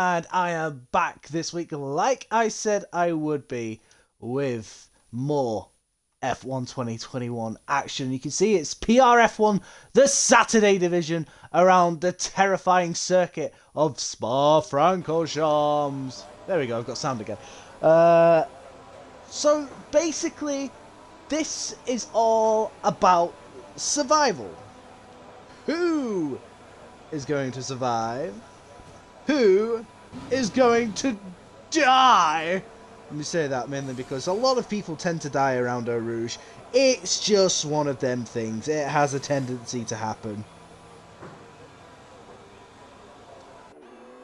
And I am back this week, like I said I would be, with more F1 2021 action. You can see it's PRF1, the Saturday division, around the terrifying circuit of Spa-Francorchamps. There we go, I've got sound again. So basically, this is all about survival. Who is going to survive? Who is going to die? Let me say that mainly because a lot of people tend to die around Eau Rouge. It's just one of them things. It has a tendency to happen.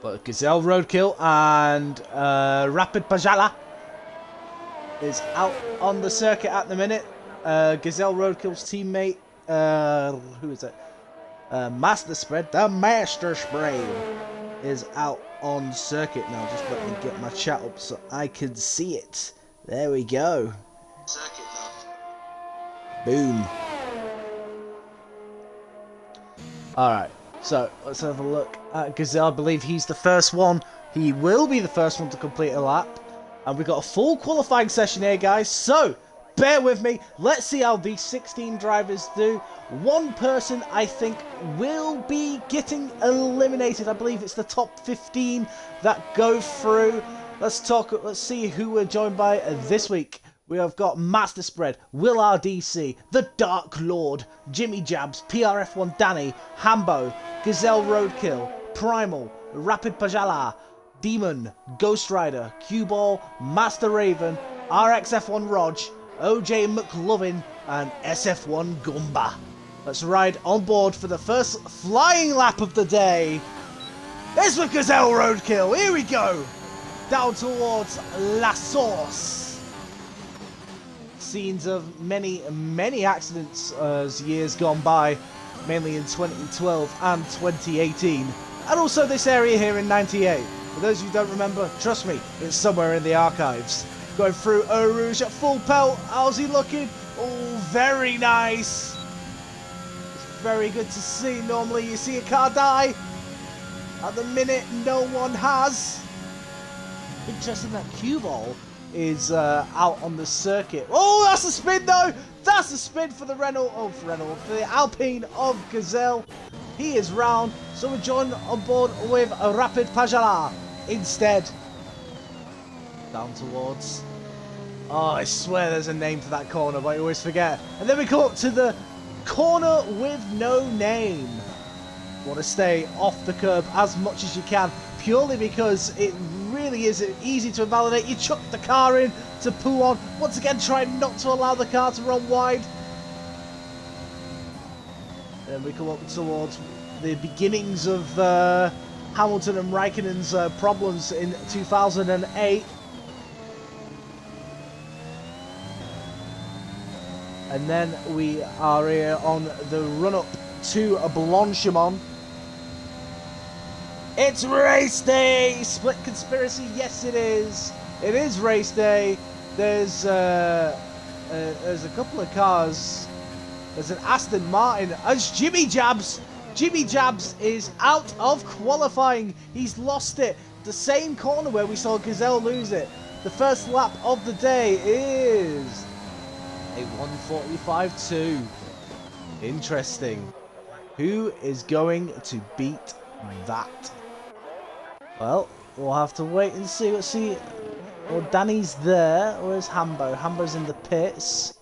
But Gazelle Roadkill and Rapid Pajala is out on the circuit at the minute. Gazelle Roadkill's teammate, who is it? Master Spread, the Master Spread, is out on circuit now. Just let me get my chat up so I can see it. There we go. Circuit now. Boom. Alright, so let's have a look at Gazelle. I believe he's the first one. He will be the first one to complete a lap. And we've got a full qualifying session here, guys. So, bear with me. Let's see how these 16 drivers do. One person, I think, will be getting eliminated. I believe it's the top 15 that go through. Let's see who we're joined by this week. We have got Master Spread, Will RDC, The Dark Lord, Jimmy Jabs, PRF1 Danny, Hambo, Gazelle Roadkill, Primal, Rapid Pajala, Demon, Ghost Rider, Q-Ball, Master Raven, RXF1 Rog, OJ McLovin, and SF1 Gumba. Let's ride on board for the first flying lap of the day. It's the Gazelle Roadkill. Here we go. Down towards La Source. Scenes of many accidents as years gone by, mainly in 2012 and 2018. And also this area here in 98. For those who don't remember, trust me, it's somewhere in the archives. Going through Eau Rouge at full pelt. How's he looking? Oh, very nice. It's very good to see. Normally you see a car die. At the minute, no one has. Interesting that Q-Ball is out on the circuit. Oh, that's a spin though. That's a spin for the for the Alpine of Gazelle. He is round. So we're joined on board with a Rapid Pajala instead. Down towards... Oh, I swear there's a name for that corner, but I always forget. And then we come up to the corner with no name. You want to stay off the curb as much as you can, purely because it really is easy to invalidate. You chuck the car in to poo on. Once again, try not to allow the car to run wide. Then we come up towards the beginnings of Hamilton and Raikkonen's problems in 2008. And then we are here on the run-up to Blanchimont. It's race day! Split conspiracy, yes it is. It is race day. There's a couple of cars. There's an Aston Martin. As Jimmy Jabs is out of qualifying. He's lost it. The same corner where we saw Gazelle lose it. The first lap of the day is a 1:45.2. Interesting. Who is going to beat that? Well, we'll have to wait and see. Let's see. Well, Danny's there. Where's Hambo? Hambo's in the pits.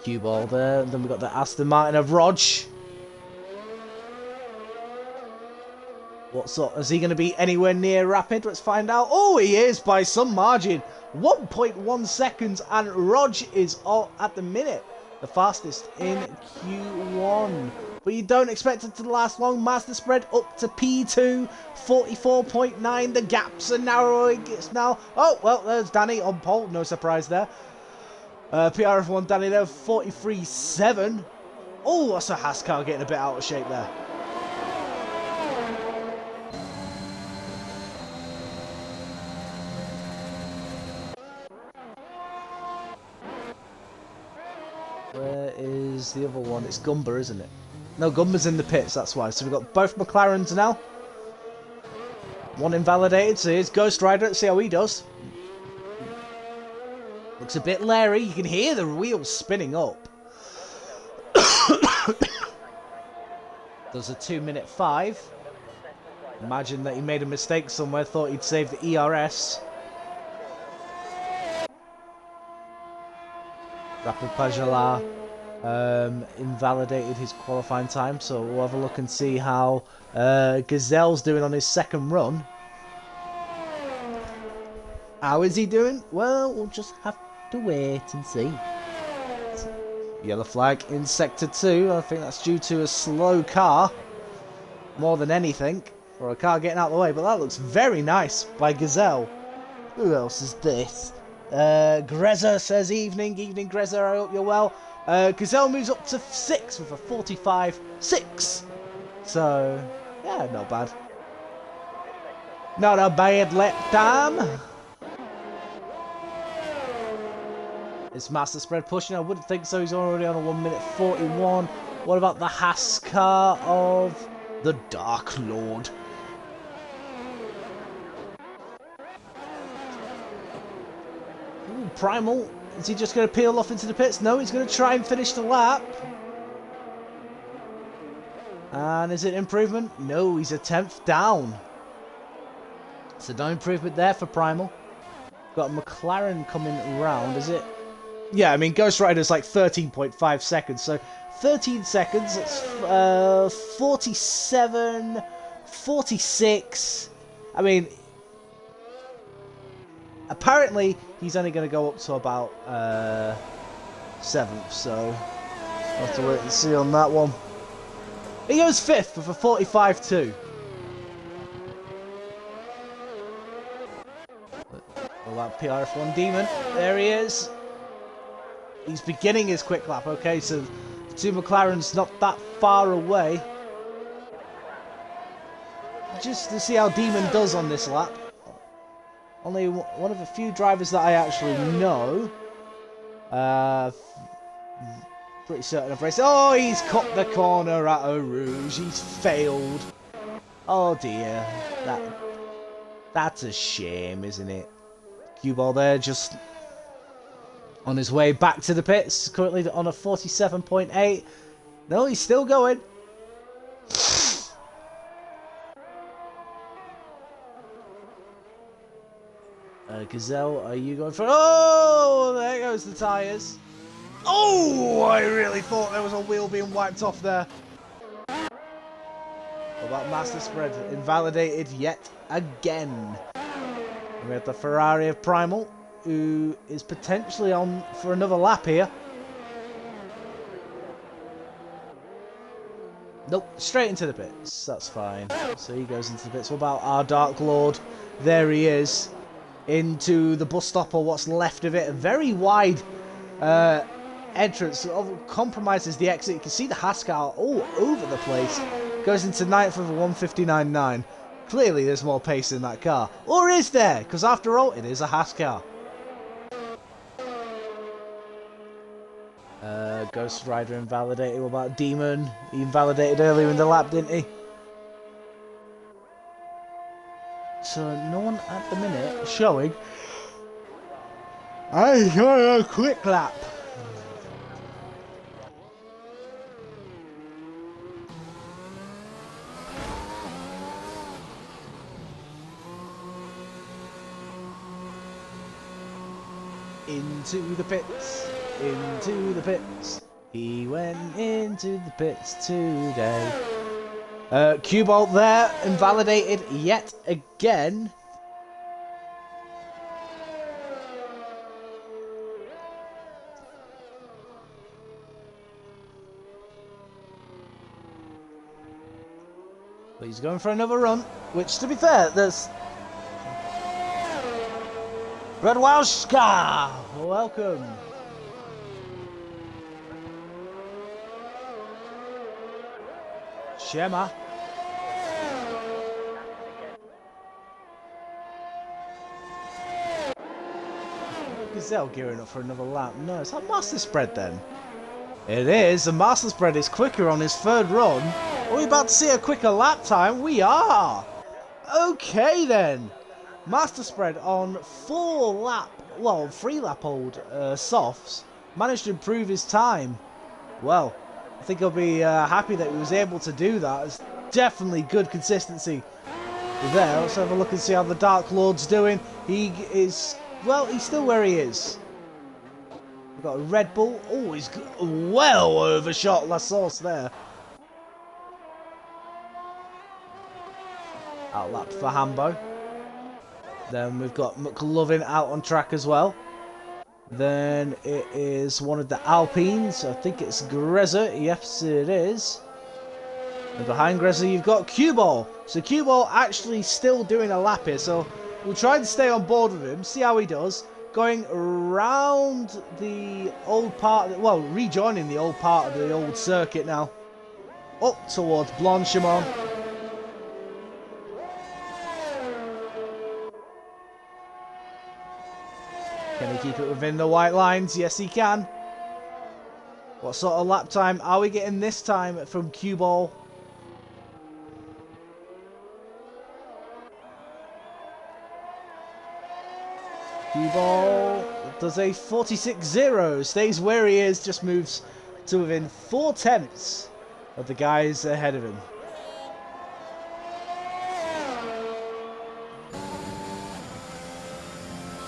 Cue ball there. Then we've got the Aston Martin of Rog. What's up? Is he going to be anywhere near Rapid? Let's find out. Oh, he is by some margin. 1.1 seconds, and Rog is at the minute the fastest in Q1. But you don't expect it to last long. Master Spread up to P2, 44.9. The gaps are narrowing. It's now... Oh, well, there's Danny on pole. No surprise there. PRF1 Danny there, 43.7. Oh, that's a Haas car getting a bit out of shape there. Where is the other one? It's Gumba, isn't it? No, Gunmer's in the pits, that's why. So we've got both McLarens now. One invalidated, so here's Ghost Rider. Let's see how he does. Looks a bit leery. You can hear the wheels spinning up. Does a 2-minute 5. Imagine that he made a mistake somewhere, thought he'd save the ERS. Rapid Pajola invalidated his qualifying time, so we'll have a look and see how Gazelle's doing on his second run. How is he doing? Well, we'll just have to wait and see. Yellow flag in Sector 2. I think that's due to a slow car, more than anything, or a car getting out of the way, but that looks very nice by Gazelle. Who else is this? Greza says evening Greza, I hope you're well. Gazelle moves up to 6 with a 45.6. So, yeah, not bad. Not a bad lap time. Is Master Spread pushing? I wouldn't think so. He's already on a 1 minute 41. What about the Haas car of the Dark Lord? Ooh, Primal. Is he just going to peel off into the pits? No, he's going to try and finish the lap. And is it improvement? No, he's a 10th down. So no improvement there for Primal. Got a McLaren coming round, is it? Yeah, I mean, Ghost Rider's like 13.5 seconds, so 13 seconds, it's 47, 46. I mean, apparently he's only going to go up to about 7th, so we'll have to wait and see on that one. He goes 5th with a 45.2. All that PRF1 Demon, there he is. He's beginning his quick lap. Okay, so the two McLarens not that far away. Just to see how Demon does on this lap. Only one of a few drivers that I actually know. Pretty certain of race. Oh, he's cut the corner at Eau Rouge. He's failed. Oh dear. That's a shame, isn't it? Cue ball there, just on his way back to the pits, currently on a 47.8. No, he's still going. Gazelle, are you going for... Oh, there goes the tyres. Oh, I really thought there was a wheel being wiped off there. What about Master Spread? Invalidated yet again. And we have the Ferrari of Primal, who is potentially on for another lap here. Nope, straight into the pits. That's fine. So he goes into the pits. What about our Dark Lord? There he is. Into the bus stop, or what's left of it. A very wide entrance. Compromises the exit. You can see the Haskell all over the place. Goes into 9th with a 159.9. Clearly there's more pace in that car. Or is there? Because after all, it is a Haas car. Ghost Rider invalidated. What about Demon? He invalidated earlier in the lap, didn't he? So no one at the minute showing. I got a quick lap. Into the pits, into the pits. He went into the pits today. Cue bolt there, invalidated yet again. But he's going for another run, which, to be fair, there's... Radwowska, welcome. Shema. Gazelle gearing up for another lap. No, it's not Master Spread then. It is. The Master Spread is quicker on his third run. Are we about to see a quicker lap time? We are. Okay then. Master Spread on 3-lap-old softs managed to improve his time. Well, I think I'll be happy that he was able to do that. It's definitely good consistency there. Let's have a look and see how the Dark Lord's doing. He is, well, he's still where he is. We've got a Red Bull. Oh, he's well overshot La Source there. Outlapped for Hambo. Then we've got McLovin out on track as well. Then it is one of the Alpines. I think it's Grezza. Yes, it is. And behind Grezza, you've got Q-Ball. So Q-Ball actually still doing a lap here. So we'll try to stay on board with him, see how he does. Going around the old part, well, rejoining the old part of the old circuit now. Up towards Blanchimont. Can he keep it within the white lines? Yes, he can. What sort of lap time are we getting this time from Q-Ball? Q-Ball does a 46.0, stays where he is, just moves to within 4/10 of the guys ahead of him.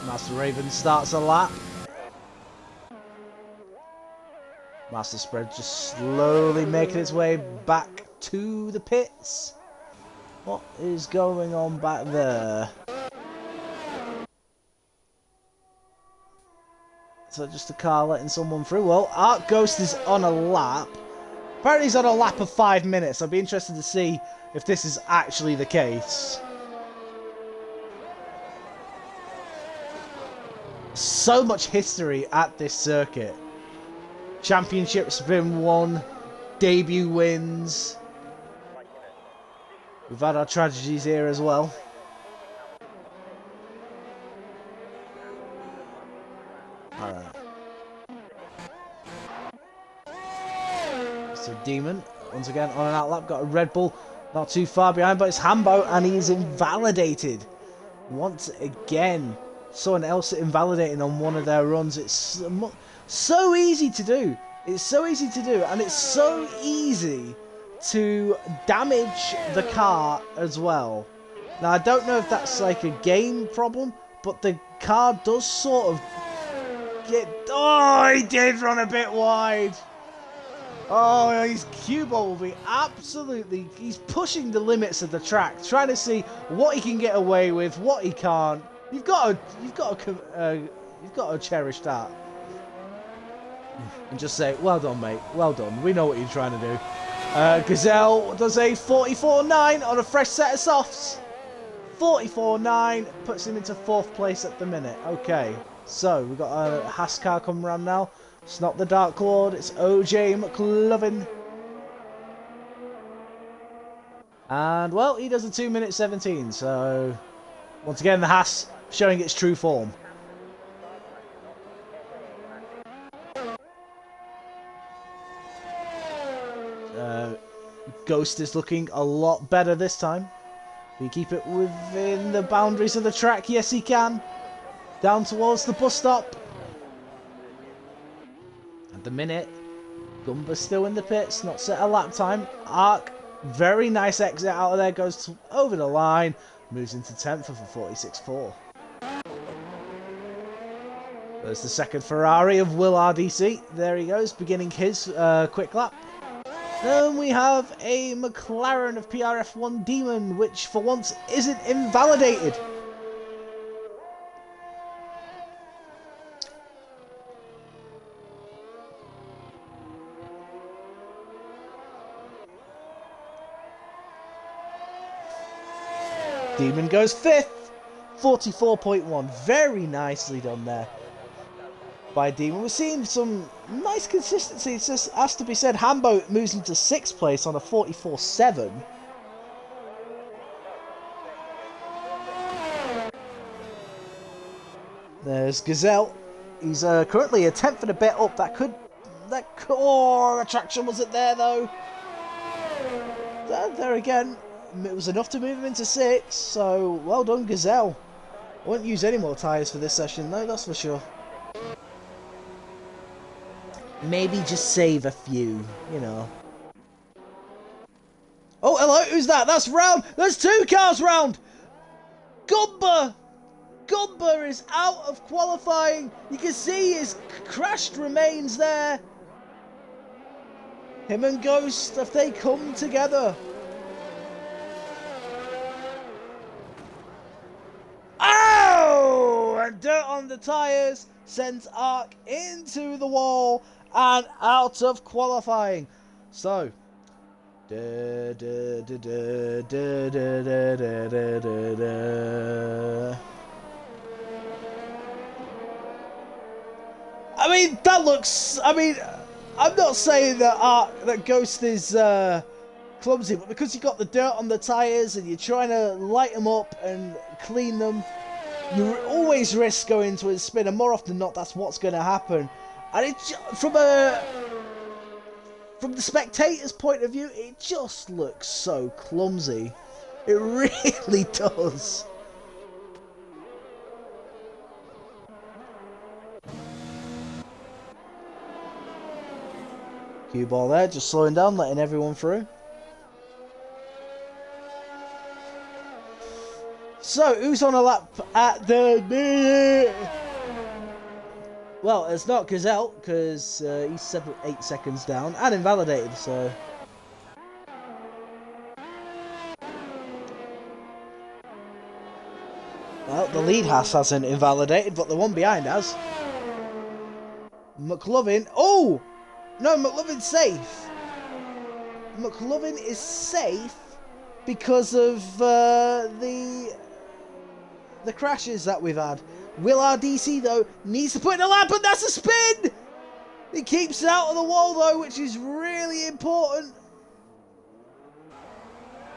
Master Raven starts a lap. Master Spread just slowly making its way back to the pits. What is going on back there? So just a car letting someone through. Well, Arc Ghost is on a lap. Apparently he's on a lap of 5 minutes. I'd be interested to see if this is actually the case. So much history at this circuit. Championships been won. Debut wins. We've had our tragedies here as well. Alright. So Demon, once again on an outlap, got a Red Bull not too far behind, but it's Hambo and he's invalidated. Once again, someone else invalidating on one of their runs. It's so easy to do. It's so easy to do, and it's so easy to damage the car as well. Now, I don't know if that's like a game problem, but the car does sort of get... Oh, he did run a bit wide. Oh, his Q-Ball will be absolutely... He's pushing the limits of the track, trying to see what he can get away with, what he can't. You've got to cherish that. And just say, well done, mate. Well done. We know what you're trying to do. Gazelle does a 44.9 on a fresh set of softs. 44.9 puts him into 4th place at the minute. Okay, so we've got a Haas car coming around now. It's not the Dark Lord, it's OJ McLovin. And, well, he does a 2 minute 17. So, once again, the Haas showing its true form. Ghost is looking a lot better this time. Can he keep it within the boundaries of the track? Yes, he can. Down towards the bus stop. At the minute, Gumba's still in the pits, not set a lap time. Arc, very nice exit out of there, goes over the line, moves into 10th for 46.4. There's the second Ferrari of Will RDC. There he goes, beginning his quick lap. Then we have a McLaren of PRF1 Demon, which for once isn't invalidated. Demon goes 5th, 44.1. Very nicely done there by Demon. We're seeing some nice consistency. It just has to be said, Hambo moves into 6th place on a 44.7. There's Gazelle. He's currently a 10th and a bit up. That could That core attraction wasn't there though. There again, it was enough to move him into 6. So well done, Gazelle. I won't use any more tyres for this session though, that's for sure. Maybe just save a few, you know. Oh, hello, who's that? That's round. There's 2 cars round. Gumba is out of qualifying. You can see his crashed remains there. Him and Ghost, if they come together. Oh! And dirt on the tyres sends Ark into the wall and out of qualifying. So, I mean, that looks. I mean, I'm not saying that Ghost is clumsy, but because you got the dirt on the tyres and you're trying to light them up and clean them, you always risk going into a spin, and more often than not, that's what's going to happen. And it, from the spectator's point of view, it just looks so clumsy. It really does. Cue ball there, just slowing down, letting everyone through. So, who's on a lap at the... Well, it's not Gazelle, because he's 8 seconds down and invalidated, so... Well, the lead hasn't invalidated, but the one behind has. McLovin... Oh! No, McLovin's safe. McLovin is safe because of the crashes that we've had. Will RDC, though, needs to put in a lap, and that's a spin! He keeps it out of the wall, though, which is really important.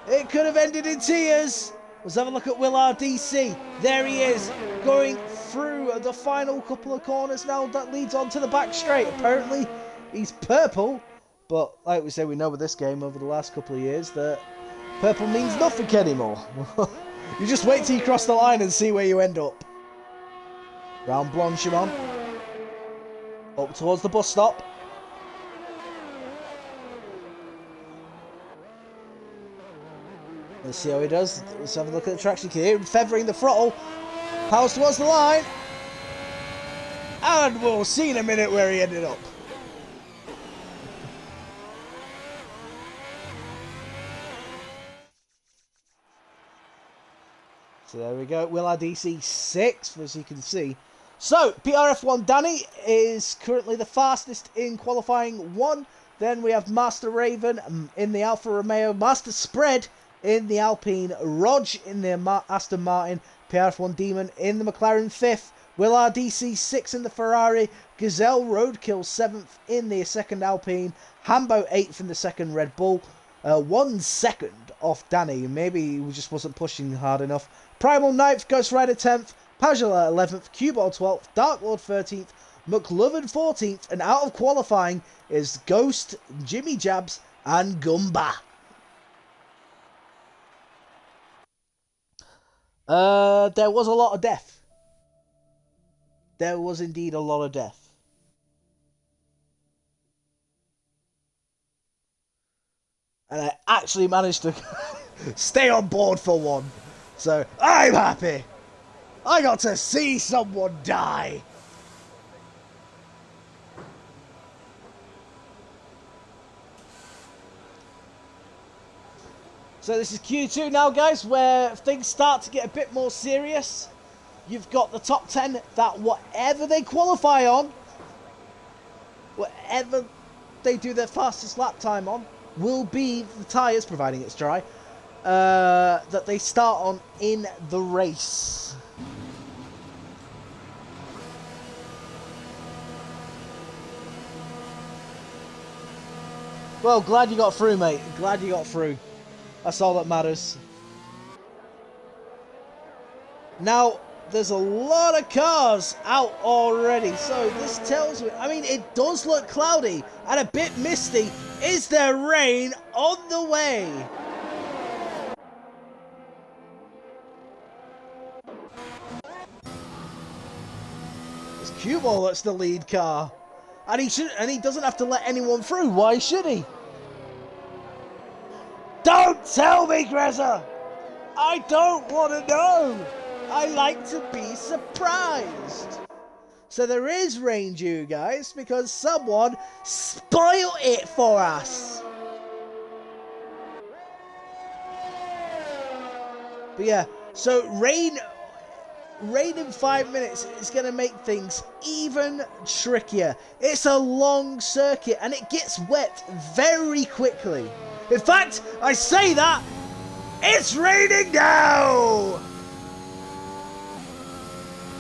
It could have ended in tears. Let's have a look at Will RDC. There he is, going through the final couple of corners now. That leads on to the back straight. Apparently, he's purple, but like we say, we know with this game over the last couple of years that purple means nothing anymore. You just wait till you cross the line and see where you end up. Round Blanchimont. Up towards the bus stop. Let's see how he does. Let's have a look at the traction here. Feathering the throttle. Powers towards the line. And we'll see in a minute where he ended up. So there we go. Will RDC 6th, as you can see. So, PRF1 Danny is currently the fastest in qualifying 1. Then we have Master Raven in the Alfa Romeo. Master Spread in the Alpine. Rog in the Aston Martin. PRF1 Demon in the McLaren 5th. Will RDC 6th in the Ferrari. Gazelle Roadkill 7th in the second Alpine. Hambo 8th in the second Red Bull. 1 second off Danny. Maybe he just wasn't pushing hard enough. Primal 9th, Ghost Rider 10th, Pajala 11th, Q-Ball 12th, Dark Lord 13th, McLovin 14th, and out of qualifying is Ghost, Jimmy Jabs, and Gumba. There was a lot of death. There was indeed a lot of death. And I actually managed to stay on board for one. So, I'm happy. I got to see someone die. So this is Q2 now, guys, where things start to get a bit more serious. You've got the top 10 that whatever they qualify on, whatever they do their fastest lap time on, will be the tyres, providing it's dry, that they start on in the race. Well, glad you got through, mate. Glad you got through. That's all that matters. Now, there's a lot of cars out already. So this tells me, I mean, it does look cloudy and a bit misty. Is there rain on the way? It's Cue Ball that's the lead car. And he doesn't have to let anyone through. Why should he? Don't tell me, Grezza! I don't want to know! I like to be surprised! So there is rain due, guys, because someone spoiled it for us! But yeah, so rain in 5 minutes is going to make things even trickier. It's a long circuit and it gets wet very quickly. In fact, I say that, it's raining now!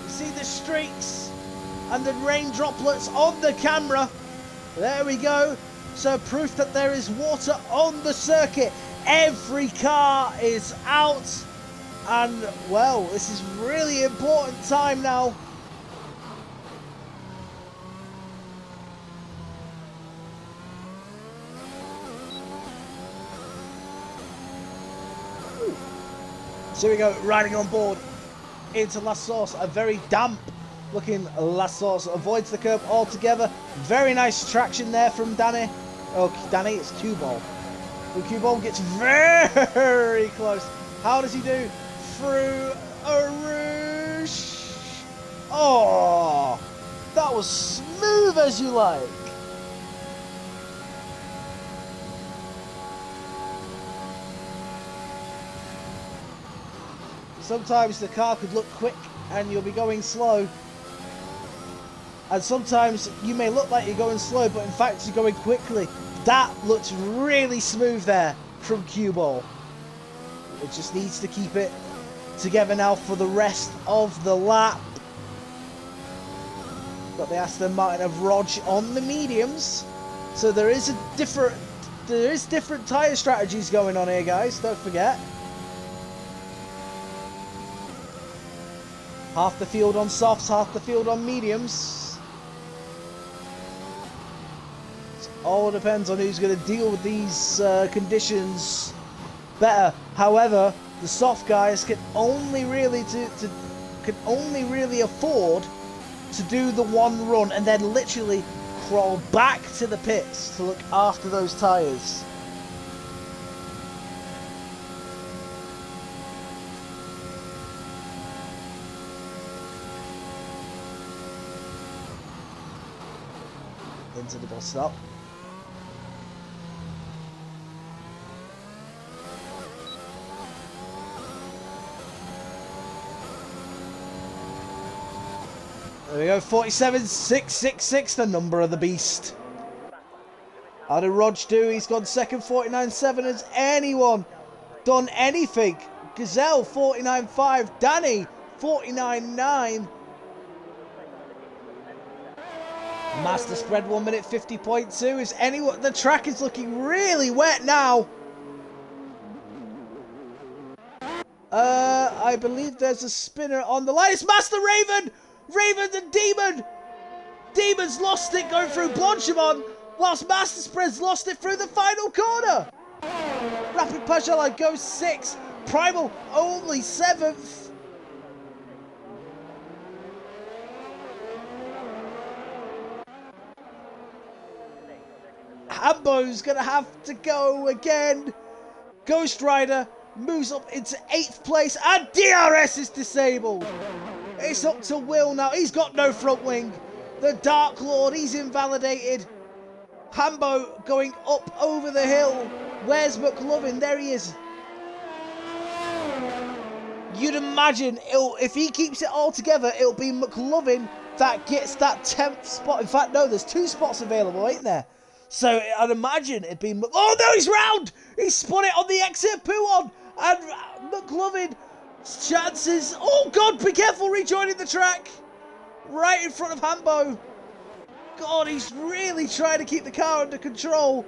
You see the streaks and the rain droplets on the camera. There we go. So proof that there is water on the circuit. Every car is out. And, well, this is really important time now. So here we go, riding on board into La Source. A very damp looking La Source. Avoids the curb altogether. Very nice traction there from Danny. Oh, Danny, it's Cue Ball. The Cue Ball gets very close. How does he do? Through a roosh. Oh, that was smooth as you like. Sometimes the car could look quick and you'll be going slow. And sometimes you may look like you're going slow, but in fact you're going quickly. That looks really smooth there from Cue Ball. It just needs to keep it together now for the rest of the lap. Got the Aston Martin of Rog on the mediums. So there is different tyre strategies going on here, guys, don't forget. Half the field on softs, half the field on mediums. It all depends on who's going to deal with these conditions better. However, the soft guys can only really afford to do the one run and then literally crawl back to the pits to look after those tyres. Into the bus stop. There we go, 47.666, the number of the beast. How did Rog do? He's gone second, 49.7. Has anyone done anything? Gazelle, 49.5. Danny, 49.9. Master spread 1 minute 50.2. Is anyone? The track is looking really wet now. I believe there's a spinner on the line. It's Master Raven! Raven the Demon! Demon's lost it going through Blanchimont, whilst Master Spread's lost it through the final corner. Rapid Pajala goes 6th. Primal only 7th. Hambo's gonna have to go again. Ghost Rider moves up into 8th place and DRS is disabled. It's up to Will now. He's got no front wing. The Dark Lord, he's invalidated. Hambo going up over the hill. Where's McLovin? There he is. You'd imagine if he keeps it all together, it'll be McLovin that gets that 10th spot. In fact, no, there's 2 spots available, ain't there? So I'd imagine it'd be... Oh, no, he's round! He spun it on the exit poo on. And McLovin... chances. Oh God, be careful rejoining the track. Right in front of Hambo. God, he's really trying to keep the car under control.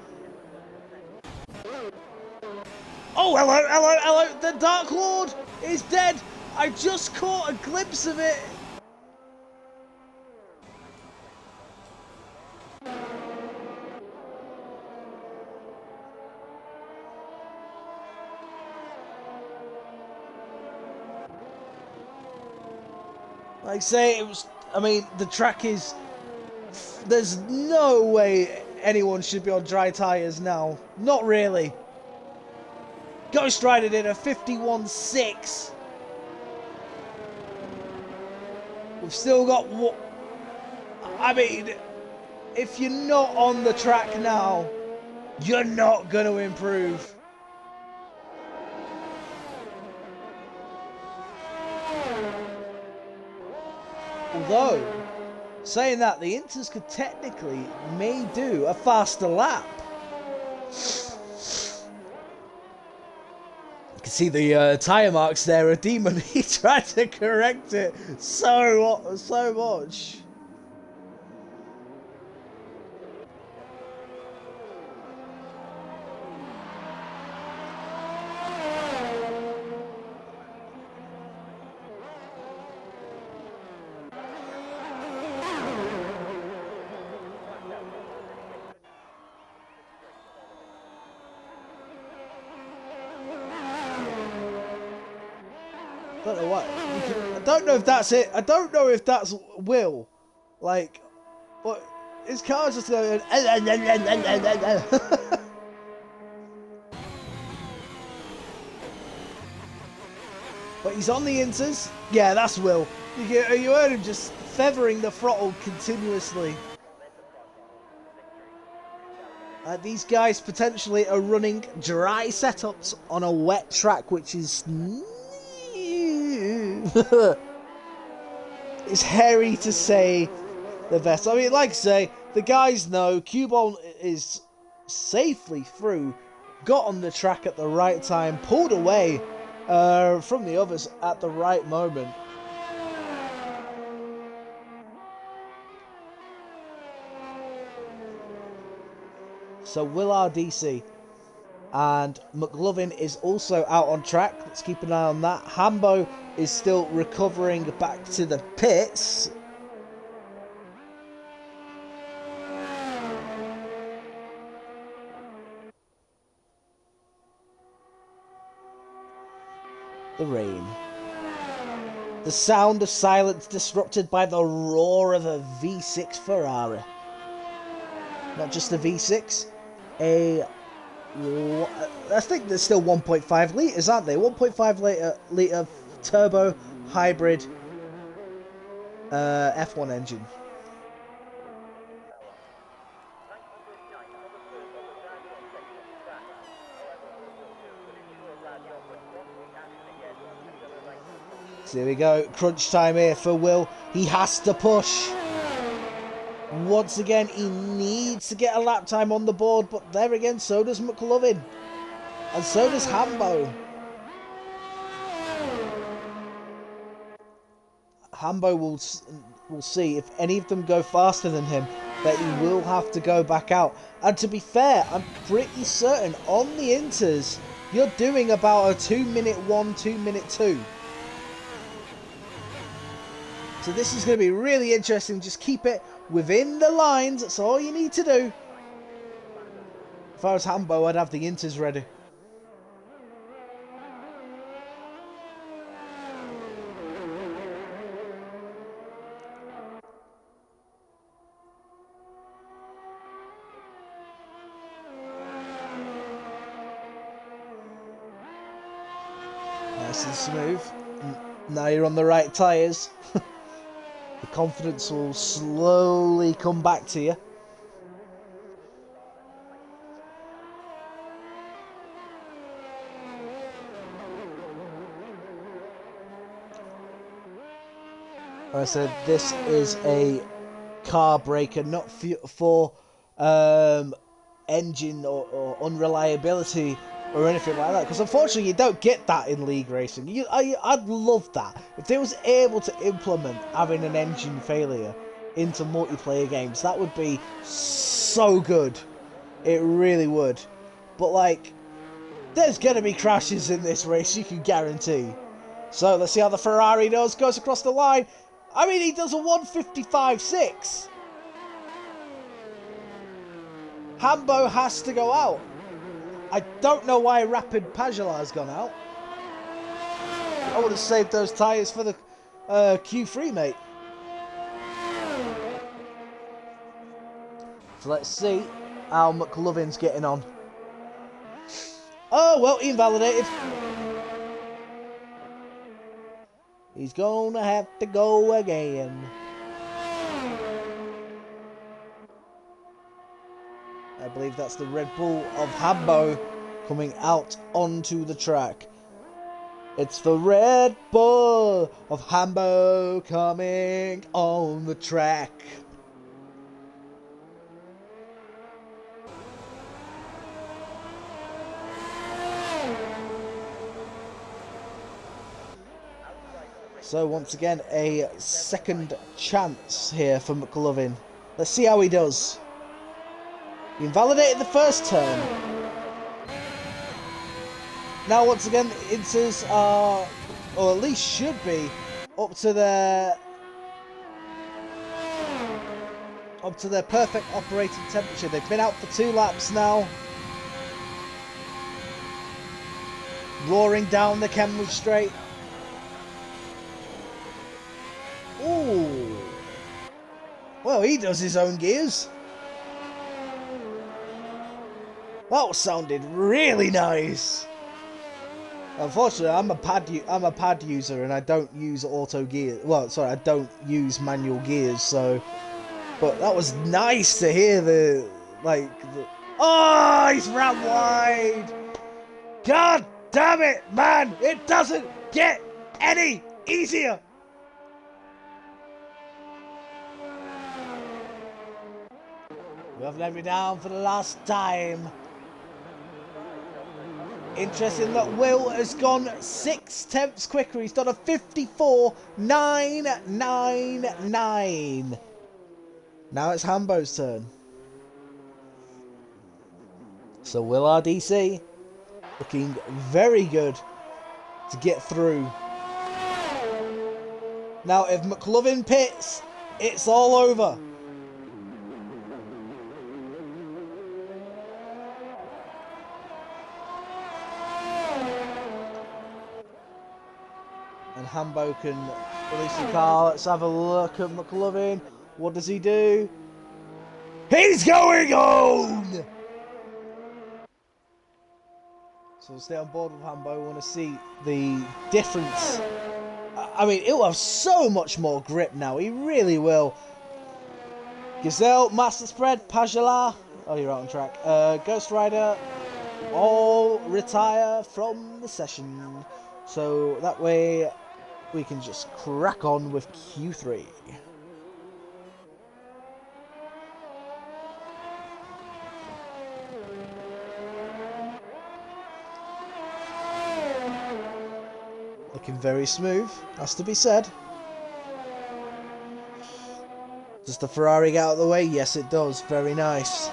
Oh, hello. The Dark Lord is dead. I just caught a glimpse of it. Like I say, it was. I mean, the track is. There's no way anyone should be on dry tyres now. Not really. Ghost Rider did a 51.6. We've still got what? I mean, if you're not on the track now, you're not going to improve. Although, saying that, the Inters could technically may do a faster lap. You can see the tyre marks there. A demon, he tried to correct it so much. I don't know what. I don't know if that's it. I don't know if that's Will. Like, but his car's just going. But he's on the Inters. Yeah, that's Will. You heard him just feathering the throttle continuously. These guys potentially are running dry setups on a wet track, which is it's hairy to say the best. I mean, like I say, the guys know Cubone is safely through, got on the track at the right time, pulled away from the others at the right moment. So Will RDC and McLovin is also out on track. Let's keep an eye on that. Hambo is still recovering back to the pits. The rain. The sound of silence disrupted by the roar of a V6 Ferrari. Not just a V6, I think there's still 1.5 litres, aren't they? 1.5 litre turbo hybrid F1 engine. So here we go, crunch time here for Will. He has to push. Once again, he needs to get a lap time on the board, but there again, so does McLovin. And so does Hambo. Hambo will see if any of them go faster than him, that he will have to go back out. And to be fair, I'm pretty certain on the Inters, you're doing about a 2-minute 1, 2-minute 2. So this is going to be really interesting. Just keep it within the lines. That's all you need to do. If I was Hambo, I'd have the Inters ready. Nice and smooth. Now you're on the right tyres. The confidence will slowly come back to you. Like I said, this is a car breaker, not for engine or unreliability or anything like that, because unfortunately you don't get that in league racing. I'd love that if they was able to implement having an engine failure into multiplayer games. That would be so good. It really would. But like, there's gonna be crashes in this race, you can guarantee. So let's see how the Ferrari does. Goes across the line. I mean, he does a 1:55.6. Hambo has to go out. I don't know why Rapid Pajola has gone out. I would have saved those tyres for the Q3, mate. So let's see how McLovin's getting on. Oh, well, he invalidated. He's gonna have to go again. I believe that's the Red Bull of Hambo coming out onto the track. It's the Red Bull of Hambo coming on the track. So once again, a second chance here for McLovin. Let's see how he does. He invalidated the first turn. Now once again, the Inters are, or at least should be, up to their perfect operating temperature. They've been out for 2 laps now. Roaring down the Kenwood Straight. Ooh. Well, he does his own gears. That sounded really nice. Unfortunately, I'm a pad user and I don't use auto gear. Well, sorry, I don't use manual gears. So, but that was nice to hear oh, he's ran wide. God damn it, man! It doesn't get any easier. We have let me down for the last time. Interesting that Will has gone 6 tenths quicker. He's done a 54.999. Now it's Hambo's turn. So Will RDC looking very good to get through. Now if McLovin pits, it's all over. And Hambo can release the car. Let's have a look at McLovin. What does he do? He's going on! So we'll stay on board with Hambo. We want to see the difference. I mean, he'll have so much more grip now. He really will. Gazelle, Master Spread, Pajola. Oh, you're out on track. Ghost Rider. All retire from the session. So that way we can just crack on with Q3. Looking very smooth, has to be said. Does the Ferrari get out of the way? Yes, it does. Very nice.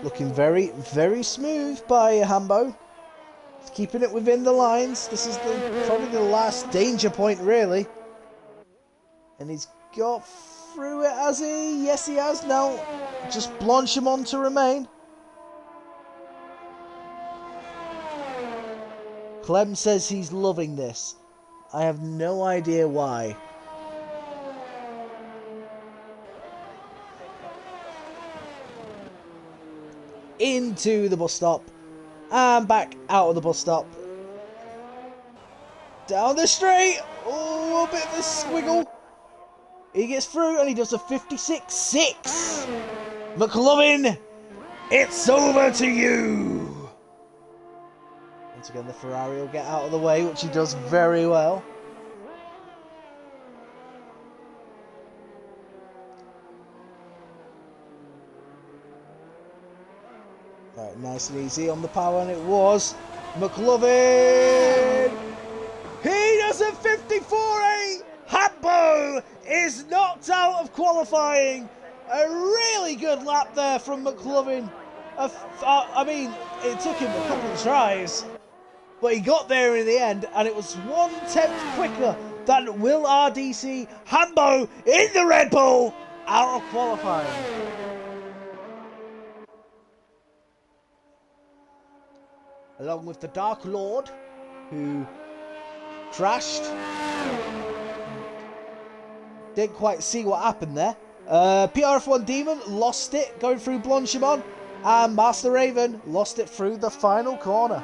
Looking very, very smooth by Hambo. He's keeping it within the lines. This is probably the last danger point, really. And he's got through it, has he? Yes, he has. Now, just Blanchimont to remain. Clem says he's loving this. I have no idea why. Into the bus stop and back out of the bus stop, down the straight. Oh, a bit of a squiggle. He gets through and he does a 56.6. McLovin, it's over to you. Once again, the Ferrari will get out of the way, which he does very well. Right, nice and easy on the power, and it was McLovin. He does a 54.8. Hambo is knocked out of qualifying. A good lap there from McLovin. I mean, it took him a couple of tries, but he got there in the end, and it was 1/10 quicker than Will RDC Hambo in the Red Bull out of qualifying. Along with the Dark Lord, who crashed. Didn't quite see what happened there. PRF1 Demon lost it going through Blanchimont, and Master Raven lost it through the final corner.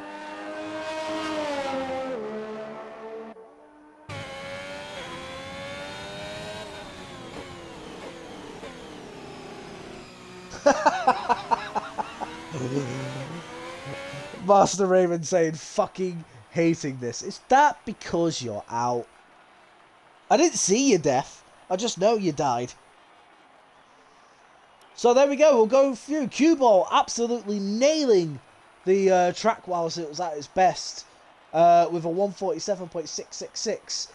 Master Raven saying fucking hating this. Is that because you're out? I didn't see your death. I just know you died. So there we go. We'll go through. Cue Ball absolutely nailing the track whilst it was at its best with a 147.666.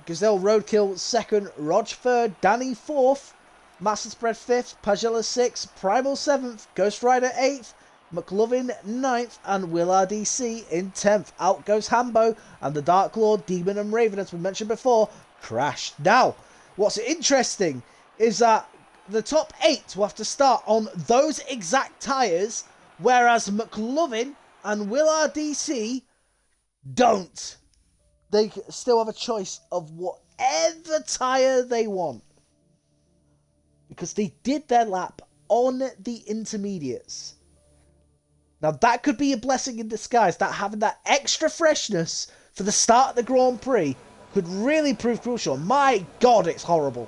Gazelle Roadkill second, Rog third, Danny fourth, Master Spread fifth, Pagella sixth, Primal seventh, Ghost Rider eighth, McLovin 9th, and Will RDC in 10th. Out goes Hambo, and the Dark Lord, Demon, and Raven, as we mentioned before, crashed. Now, what's interesting is that the top 8 will have to start on those exact tyres, whereas McLovin and Will RDC don't. They still have a choice of whatever tyre they want, because they did their lap on the intermediates. Now, that could be a blessing in disguise, that having that extra freshness for the start of the Grand Prix could really prove crucial. My God, it's horrible.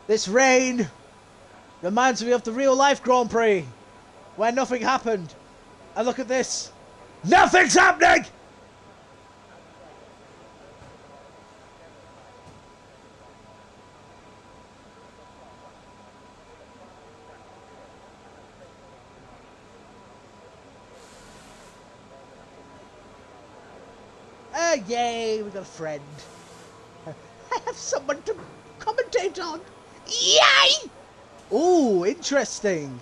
This rain reminds me of the real-life Grand Prix, where nothing happened. And look at this. Nothing's happening! Yay, we got a friend. I have someone to commentate on. Yay! Ooh, interesting.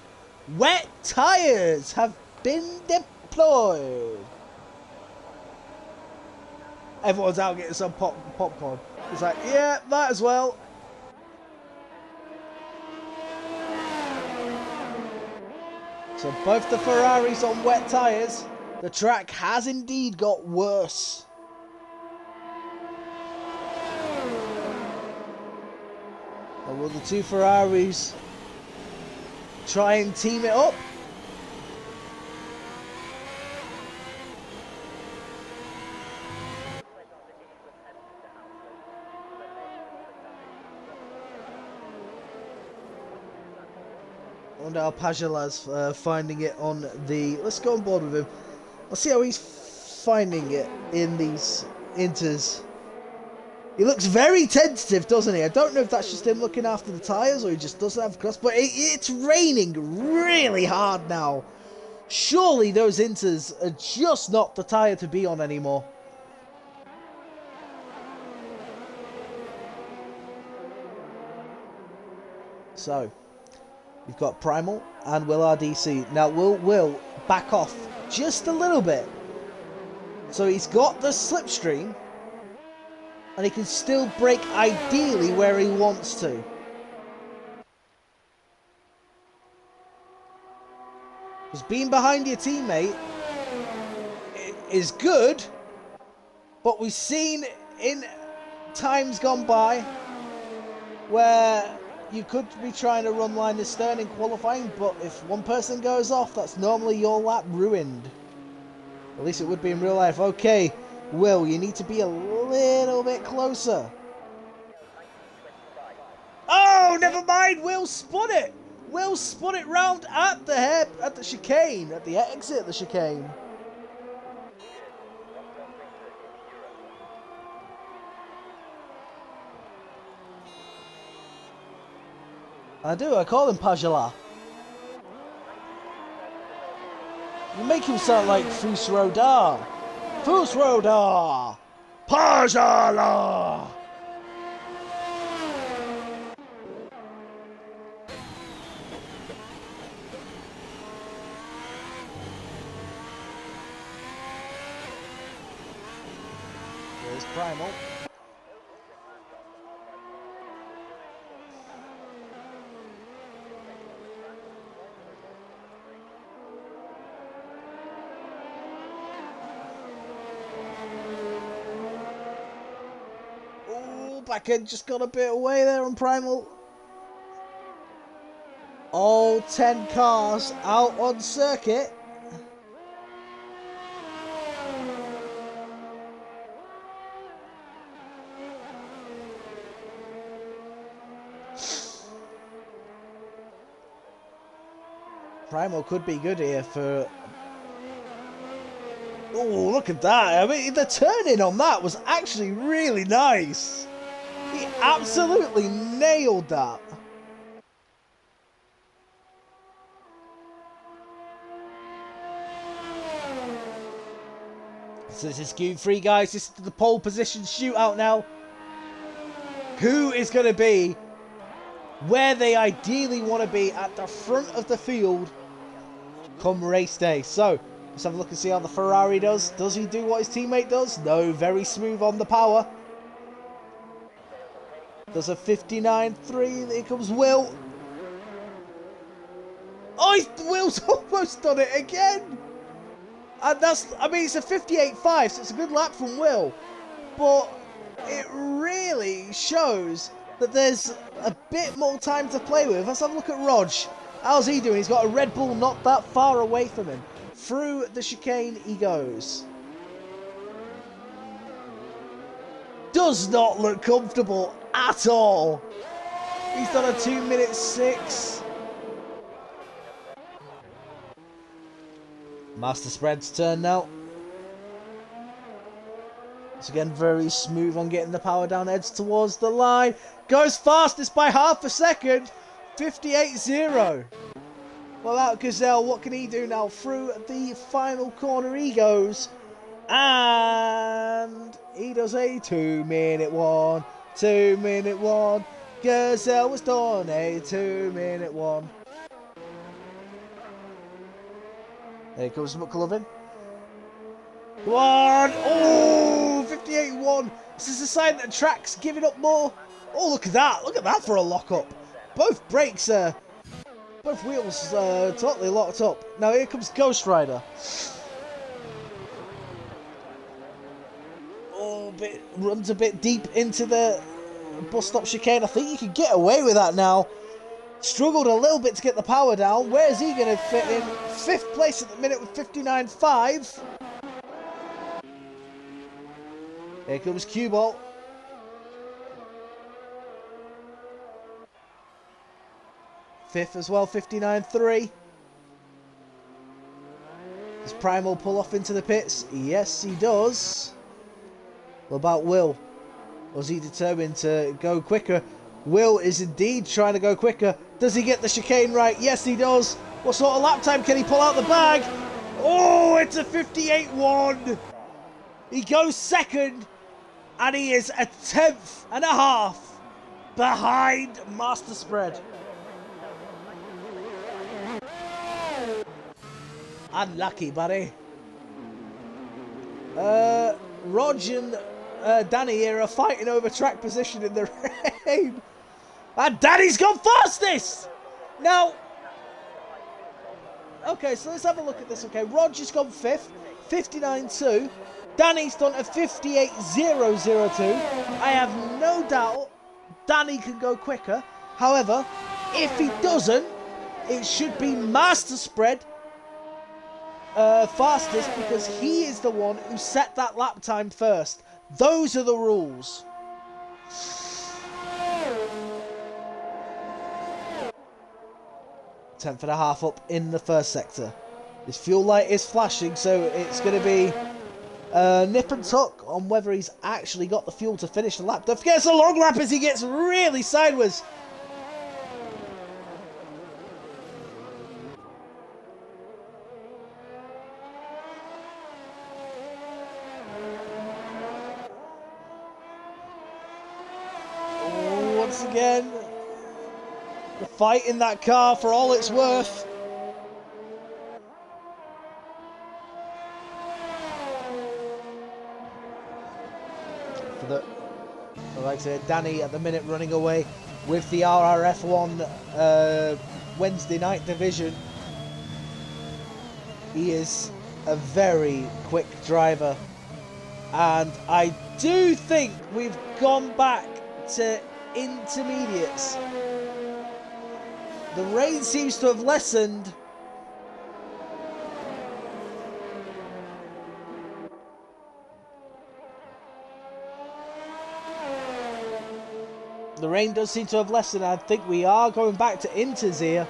Wet tires have been deployed. Everyone's out getting some popcorn. It's like, yeah, might as well. So both the Ferraris on wet tires. The track has indeed got worse. Or will the two Ferraris try and team it up? I wonder how Pagela's finding it on the... Let's go on board with him. Let's see how he's finding it in these inters. He looks very tentative, doesn't he? I don't know if that's just him looking after the tyres or he just doesn't have cross, but it's raining really hard now. Surely those inters are just not the tyre to be on anymore. So, we've got Primal and Will RDC. Now, Will back off just a little bit. So he's got the slipstream. And he can still brake ideally where he wants to. Because being behind your teammate is good. But we've seen in times gone by where you could be trying to run line astern in qualifying, but if one person goes off, that's normally your lap ruined. At least it would be in real life. Okay, Will, you need to be a little bit closer. Oh, never mind. Will spun it. Will spun it round at the chicane, at the exit of the chicane. I do, I call him Pajala. You make him sound like Fusroda. Fusroda! Pajala! There's Primal. Back end just got a bit away there on Primal. All 10 cars out on circuit. Primal could be good here for... Oh, look at that. I mean, the turn-in on that was actually really nice. He absolutely nailed that. So this is Q3, guys. This is the pole position shootout now. Who is going to be where they ideally want to be at the front of the field come race day? So let's have a look and see how the Ferrari does. Does he do what his teammate does? No, very smooth on the power. Does a 59.3. Here comes Will. Oh, Will's almost done it again. And that's, I mean, it's a 58.5, so it's a good lap from Will. But it really shows that there's a bit more time to play with. Let's have a look at Rog. How's he doing? He's got a Red Bull not that far away from him. Through the chicane he goes. Does not look comfortable at all. He's done a 2:06. Master Spread's turn now. It's again very smooth on getting the power down, heads towards the line. Goes fastest by half a second. 58.0. Well, out Gazelle, what can he do now? Through the final corner he goes. And he does a 2-minute one. 2-minute one. Gazelle was done a 2-minute one. There comes McLovin. Come on! Oh, 58.1. This is a sign that the track's giving up more. Oh, look at that. Look at that for a lock-up. Both brakes, both wheels totally locked up. Now here comes Ghost Rider. Oh, runs a bit deep into the bus stop chicane. I think you can get away with that now. Struggled a little bit to get the power down. Where is he going to fit in? 5th place at the minute with 59.5. Here comes Q-Ball. Fifth as well, 59.3. Does Primal pull off into the pits? Yes, he does. What about Will? Was he determined to go quicker? Will is indeed trying to go quicker. Does he get the chicane right? Yes, he does. What sort of lap time can he pull out the bag? Oh, it's a 58.1. He goes second, and he is a 10th and a half behind Master Spread. Unlucky, buddy. Rog and Danny here are fighting over track position in the rain. And Danny's gone fastest! Now, okay, so let's have a look at this. Okay, Rog has gone 5th, 59.2. Danny's done a 58.002. I have no doubt Danny can go quicker. However, if he doesn't, it should be Master Spread fastest, because he is the one who set that lap time first. Those are the rules. Tenth and a half up in the first sector. His fuel light is flashing, so it's going to be nip and tuck on whether he's actually got the fuel to finish the lap. Don't forget it's a long lap as he gets really sideways. again. The fight in that car for all it's worth. Like I said, Danny at the minute running away with the PRF1 Wednesday night division. He is a very quick driver, and I do think we've gone back to intermediates. The rain seems to have lessened. The rain does seem to have lessened. I think we are going back to inters here.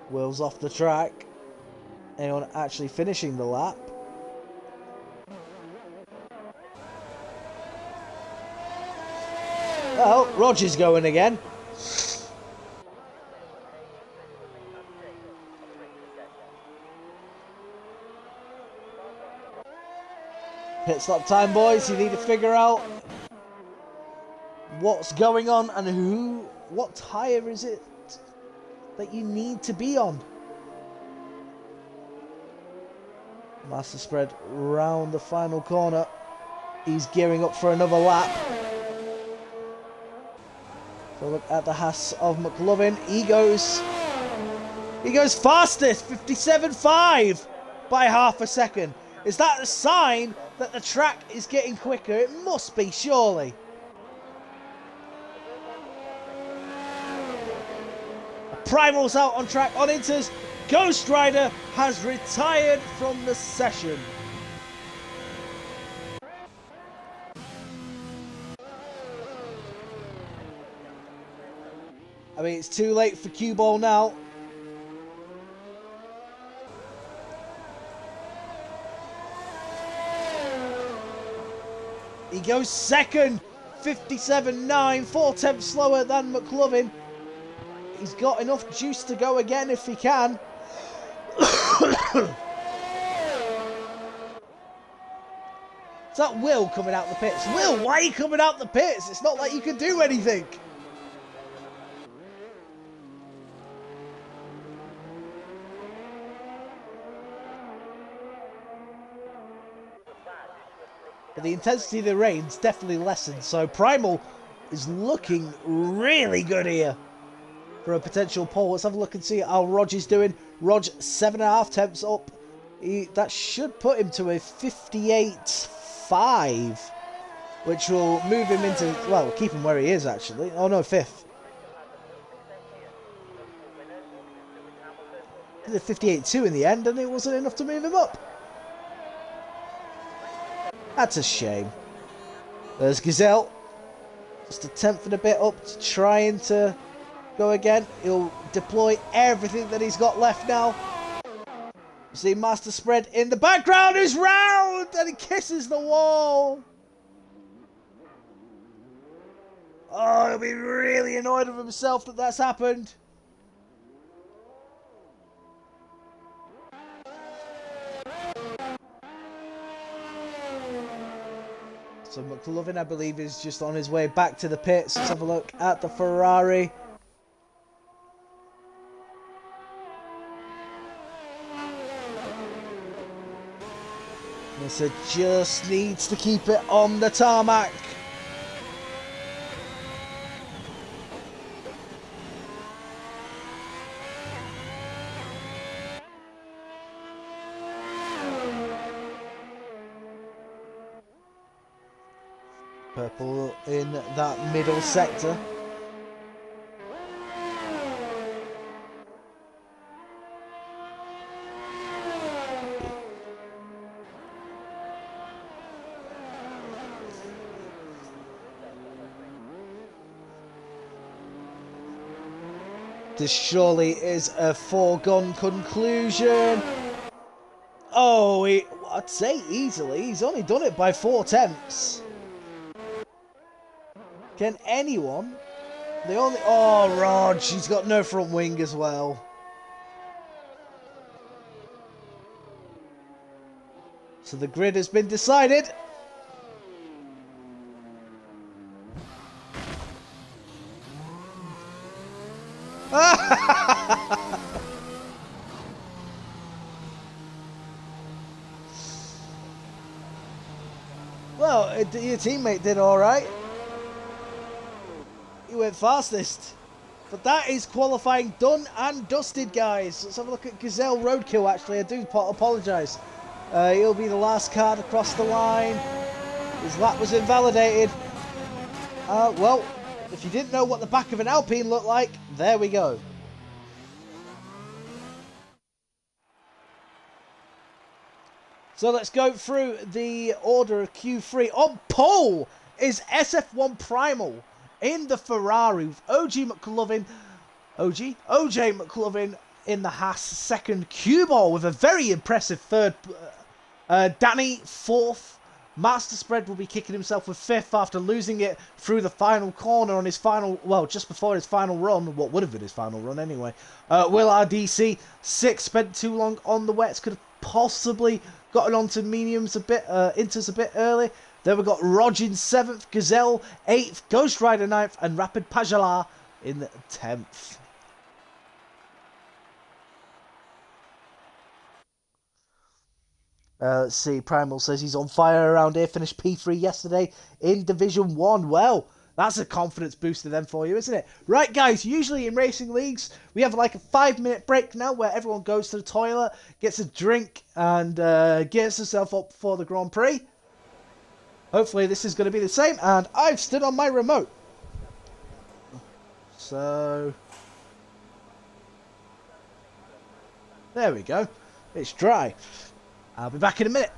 Will's off the track. Anyone actually finishing the lap? Oh, Roger's going again. Pit stop time, boys. You need to figure out what's going on and what tyre is it that you need to be on. Master spread round the final corner. He's gearing up for another lap. So look at the Haas of McLovin. He goes fastest, 57.5 by half a second. Is that a sign that the track is getting quicker? It must be, surely. Primal's out on track on inters. Ghost Rider has retired from the session. I mean, it's too late for cue ball now. He goes second, 57.9, 4/10 slower than McLovin. He's got enough juice to go again if he can. Is that Will coming out the pits? Will, why are you coming out the pits? It's not like you can do anything. But the intensity of the rain's definitely lessened, so Primal is looking really good here for a potential pole. Let's have a look and see how Rog is doing. Rog 7.5 temps up. That should put him to a 58.5, which will move him into, well, keep him where he is actually. Oh no, 5th. The 58.2 in the end, and it wasn't enough to move him up. That's a shame. There's Gazelle. Just a 10th and a bit up, trying to go again. He'll deploy everything that he's got left now. See Master Spread in the background is round, and he kisses the wall. Oh, he'll be really annoyed with himself that that's happened. So McLovin, I believe, is just on his way back to the pits. Let's have a look at the Ferrari. So just needs to keep it on the tarmac. Purple in that middle sector. This surely is a foregone conclusion. Oh, I'd say easily. He's only done it by 4 attempts. Can anyone? Oh, Rog, he's got no front wing as well. So the grid has been decided. Well, your teammate did all right. He went fastest. But that is qualifying done and dusted, guys. Let's have a look at Gazelle Roadkill, actually. I do apologise. He'll be the last card across the line. His lap was invalidated. Well, if you didn't know what the back of an Alpine looked like, there we go. So let's go through the order of Q3. On pole is SF1 Primal in the Ferrari with OJ McLovin in the Haas second. Q-Ball with a very impressive third. Danny fourth. Master Spread will be kicking himself with fifth after losing it through the final corner on his final, well, just before his final run, what would have been his final run anyway. Will RDC sixth, spent too long on the wets, could have possibly gotten onto mediums a bit, inters a bit early. Then we've got Rogin 7th, Gazelle 8th, Ghost Rider 9th, and Rapid Pajala in 10th. Let's see, Primal says he's on fire around here, finished P3 yesterday in Division 1. Well, that's a confidence booster then for you, isn't it? Right, guys, usually in racing leagues, we have like a 5-minute break now where everyone goes to the toilet, gets a drink, and gets herself up for the Grand Prix. Hopefully this is going to be the same, and I've stood on my remote. So, there we go. It's dry. I'll be back in a minute.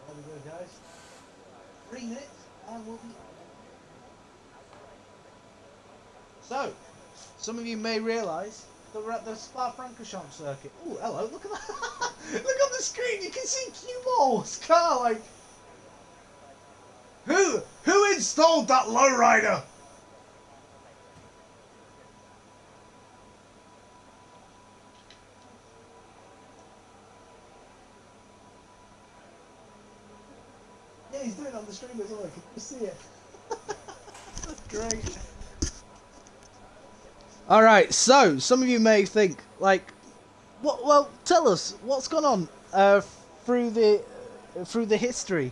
There we go, guys. 3 minutes and we'll be... So, some of you may realise that we're at the Spa-Francorchamps circuit. Oh, hello, look at that. Look on the screen, you can see Q-Ball's car, like... Who installed that lowrider? Yeah, he's doing it on the stream as well, can you see it? That's great. Alright, so, some of you may think, like, well, tell us, what's gone on through the history,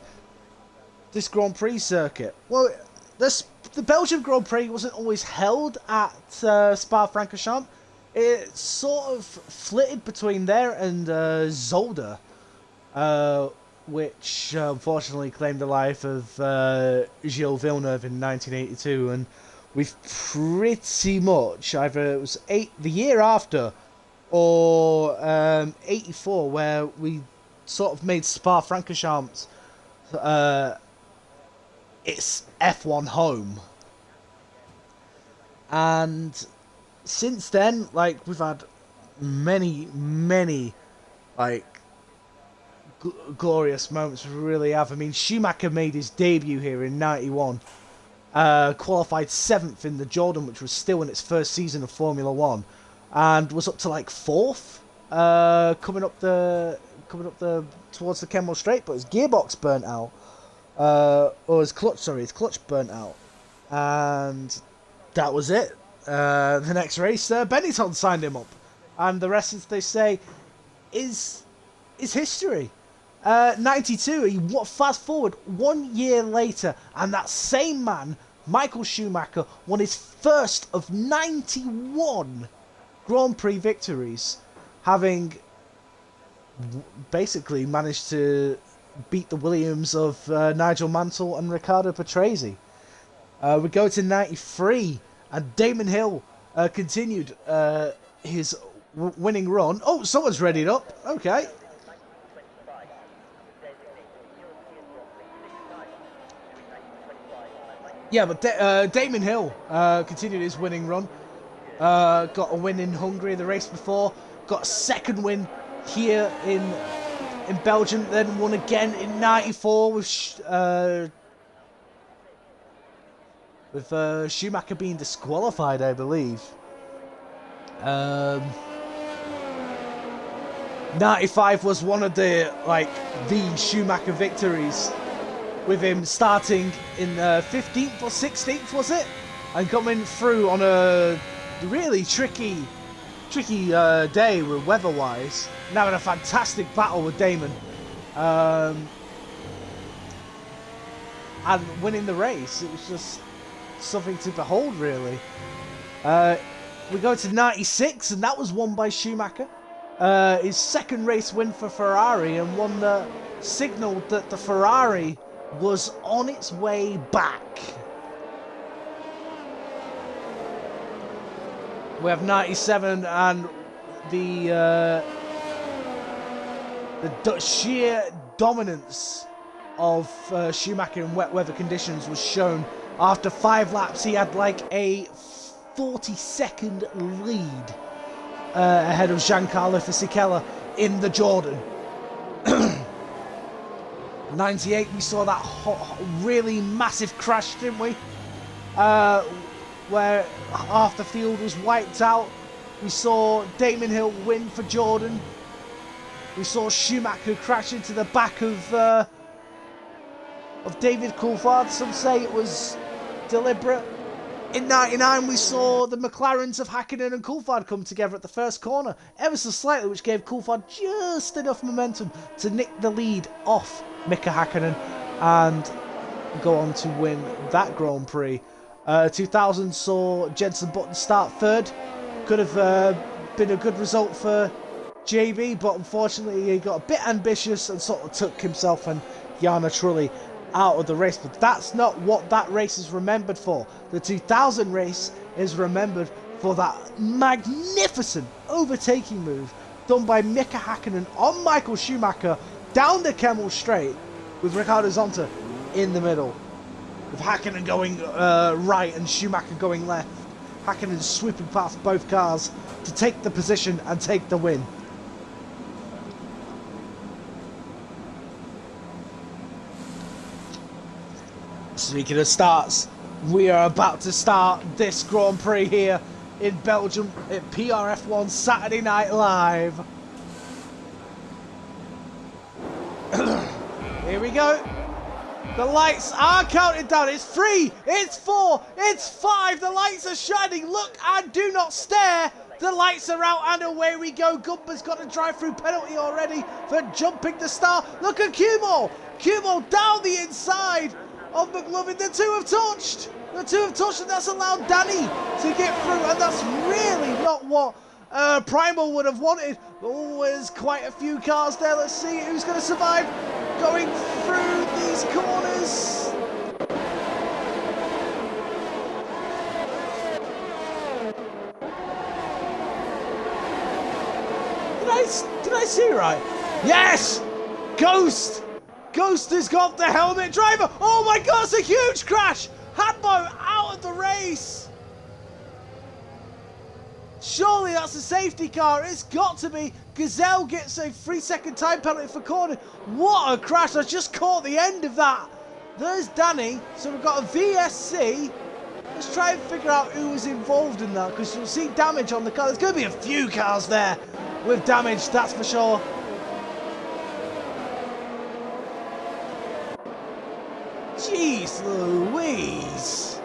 this Grand Prix circuit? Well, the Belgian Grand Prix wasn't always held at Spa-Francorchamps. It sort of flitted between there and Zolder, which unfortunately claimed the life of Gilles Villeneuve in 1982, and we've pretty much either it was the year after or 84 where we sort of made Spa-Francorchamps its F1 home, and since then, like, we've had many like glorious moments. We really have. I mean, Schumacher made his debut here in '91. Qualified 7th in the Jordan, which was still in its first season of Formula 1, and was up to like 4th, coming up the towards the Kenmore Straight, but his gearbox burnt out, or his clutch burnt out, and that was it. the next race, Benetton signed him up. And the rest, as they say, is history. 92, fast forward 1 year later, and that same man, Michael Schumacher, won his first of 91 Grand Prix victories, having basically managed to beat the Williams of Nigel Mansell and Riccardo Patrese. We go to 93, and Damon Hill continued his winning run. Oh, someone's readied up. Okay. Yeah, but Damon Hill continued his winning run. Got a win in Hungary the race before. Got a second win here in Belgium. Then won again in '94 with Schumacher being disqualified, I believe. 95 was one of the Schumacher victories, with him starting in 15th or 16th, was it? And coming through on a really tricky day with weather-wise. And having a fantastic battle with Damon. And winning the race. It was just something to behold, really. We go to 96, and that was won by Schumacher. His second race win for Ferrari, and one that signalled that the Ferrari was on its way back. We have 97, and the sheer dominance of Schumacher in wet weather conditions was shown. After 5 laps, he had like a 40-second lead ahead of Giancarlo Fisichella in the Jordan. 98, we saw that really massive crash, didn't we? Where half the field was wiped out. We saw Damon Hill win for Jordan. We saw Schumacher crash into the back of David Coulthard. Some say it was deliberate. In 99, we saw the McLarens of Hakkinen and Coulthard come together at the first corner, ever so slightly, which gave Coulthard just enough momentum to nick the lead off Mika Hakkinen and go on to win that Grand Prix. 2000 saw Jenson Button start third. Could have been a good result for JB, but unfortunately he got a bit ambitious and sort of took himself and Jarno Trulli out of the race. But that's not what that race is remembered for. The 2000 race is remembered for that magnificent overtaking move done by Mika Hakkinen on Michael Schumacher down the Kemmel Straight with Ricardo Zonta in the middle, with Hakkinen going right and Schumacher going left. Hakkinen sweeping past both cars to take the position and take the win. Speaking of starts, we are about to start this Grand Prix here in Belgium at PRF1 Saturday Night Live. Here we go. The lights are counting down. It's 3, it's 4, it's 5. The lights are shining. Look and do not stare. The lights are out and away we go. Gumper's got a drive-through penalty already for jumping the start. Look at Kumel. Kumel down the inside of McLovin. The two have touched. The two have touched, and that's allowed Danny to get through. And that's really not what Primal would have wanted. Oh, there's quite a few cars there. Let's see who's going to survive going through these corners. Did I see right? Yes! Ghost! Ghost has got the helmet driver. Oh my God, it's a huge crash! Hambo out of the race! Surely that's a safety car. It's got to be. Gazelle gets a 3-second time penalty for corner. What a crash. I just caught the end of that. There's Danny. So we've got a VSC. Let's try and figure out who was involved in that, because you'll see damage on the car. There's going to be a few cars there with damage, that's for sure. Jeez Louise.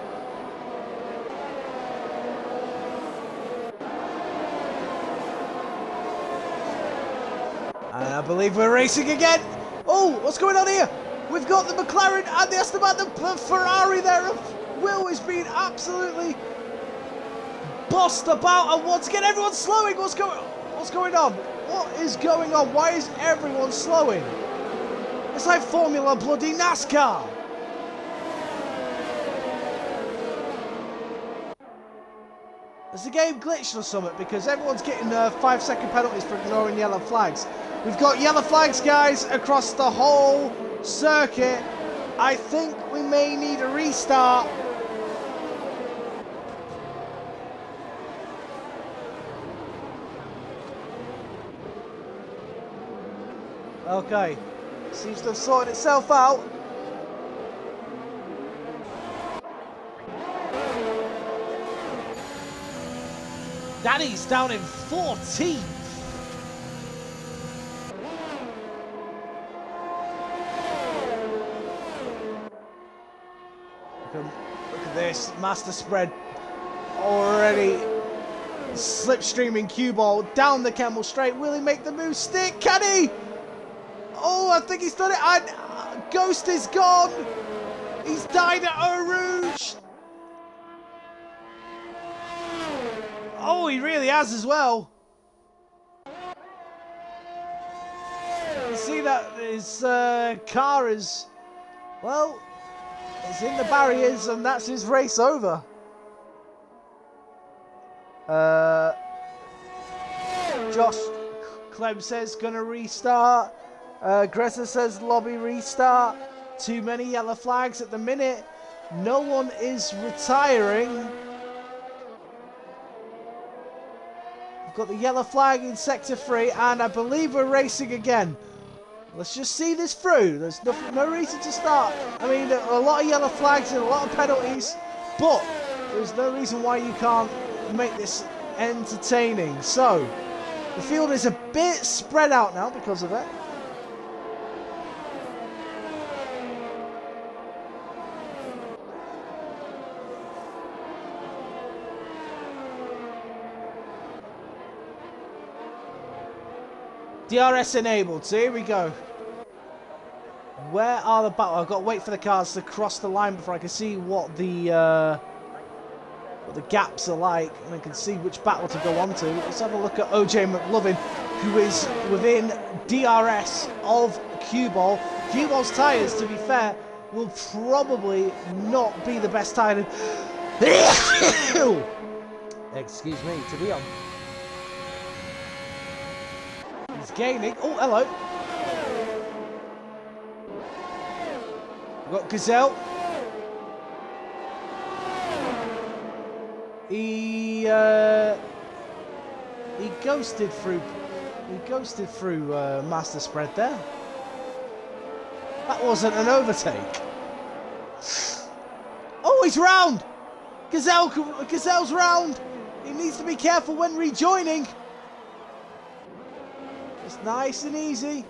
believe we're racing again. Oh, what's going on here? We've got the McLaren and the Aston Martin, the Ferrari there. Will has been absolutely bossed about, and once again everyone's slowing. What's going on? What is going on? Why is everyone slowing? It's like Formula bloody NASCAR. Has the game glitched or something? Because everyone's getting 5-second penalties for ignoring yellow flags. We've got yellow flags, guys, across the whole circuit. I think we may need a restart. Okay, seems to have sorted itself out. Danny's down in 14th. Look at this, master spread already slipstreaming cue ball down the Kemmel straight. Will he make the move stick? Can he? Oh, I think he's done it. And Ghost is gone. He's died at Eau Rouge. Oh, he really has as well. You see that his car is, well, it's in the barriers, and that's his race over. Josh Clem says gonna restart. Greta says lobby restart. Too many yellow flags at the minute. No one is retiring. We've got the yellow flag in sector 3, and I believe we're racing again. Let's just see this through. There's no reason to start. I mean, there are a lot of yellow flags and a lot of penalties, but there's no reason why you can't make this entertaining. So, the field is a bit spread out now because of it. DRS enabled, so here we go. Where are the battles? I've got to wait for the cars to cross the line before I can see what the gaps are like, and I can see which battle to go on to. Let's have a look at OJ McLovin, who is within DRS of cue ball. Cue ball's tyres, to be fair, will probably not be the best tyre. Excuse me, to be on. He's gaining. Oh, hello. We've got Gazelle. He ghosted through. He ghosted through master spread there. That wasn't an overtake. Oh, he's round. Gazelle's round. He needs to be careful when rejoining. It's nice and easy.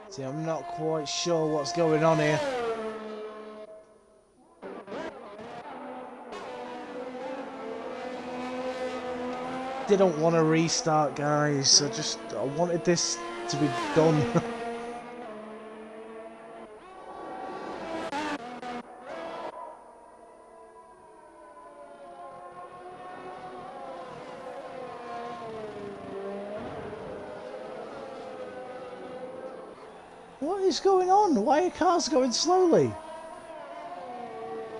See, I'm not quite sure what's going on here. Didn't want to restart, guys. I wanted this to be done. What is going on? Why are cars going slowly?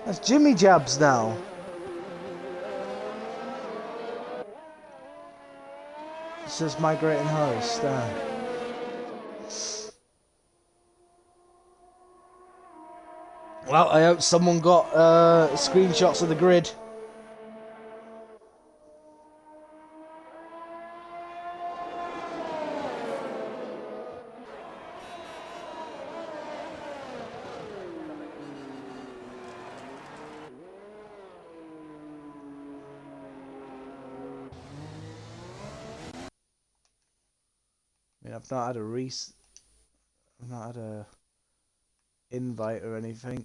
That's Jimmy Jabs now. It says migrating host. Well, I hope someone got screenshots of the grid. mean, I've not had a invite or anything.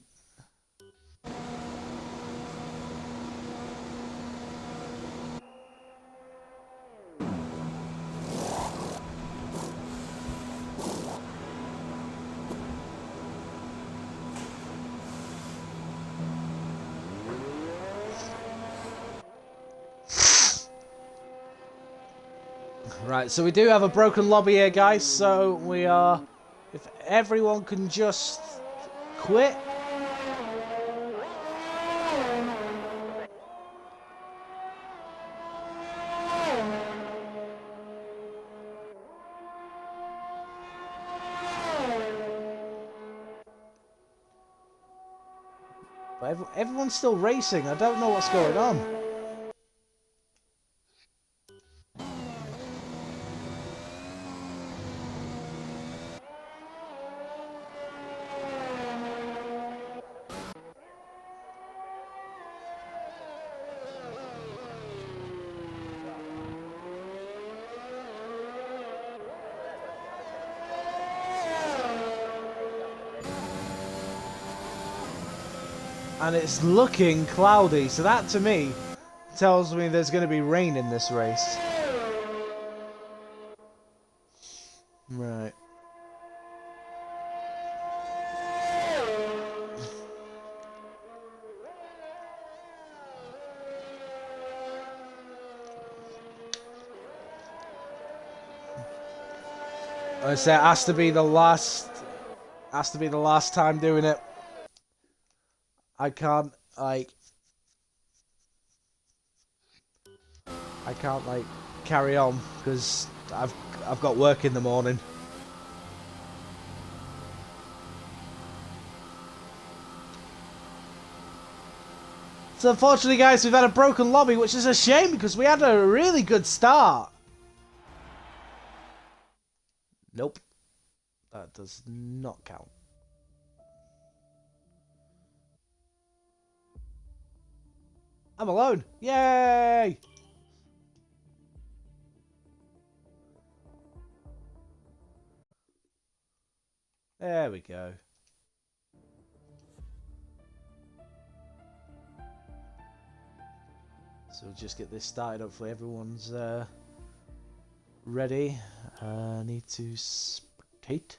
Right, so we do have a broken lobby here, guys, so we are... If everyone can just quit. But everyone's still racing. I don't know what's going on. And it's looking cloudy, so that to me tells me there's going to be rain in this race. Right. I say it has to be the last time doing it. I can't carry on because I've got work in the morning. So unfortunately, guys, we've had a broken lobby, which is a shame because we had a really good start. Nope. That does not count. I'm alone. Yay! There we go. So we'll just get this started. Hopefully everyone's ready. Need to spectate.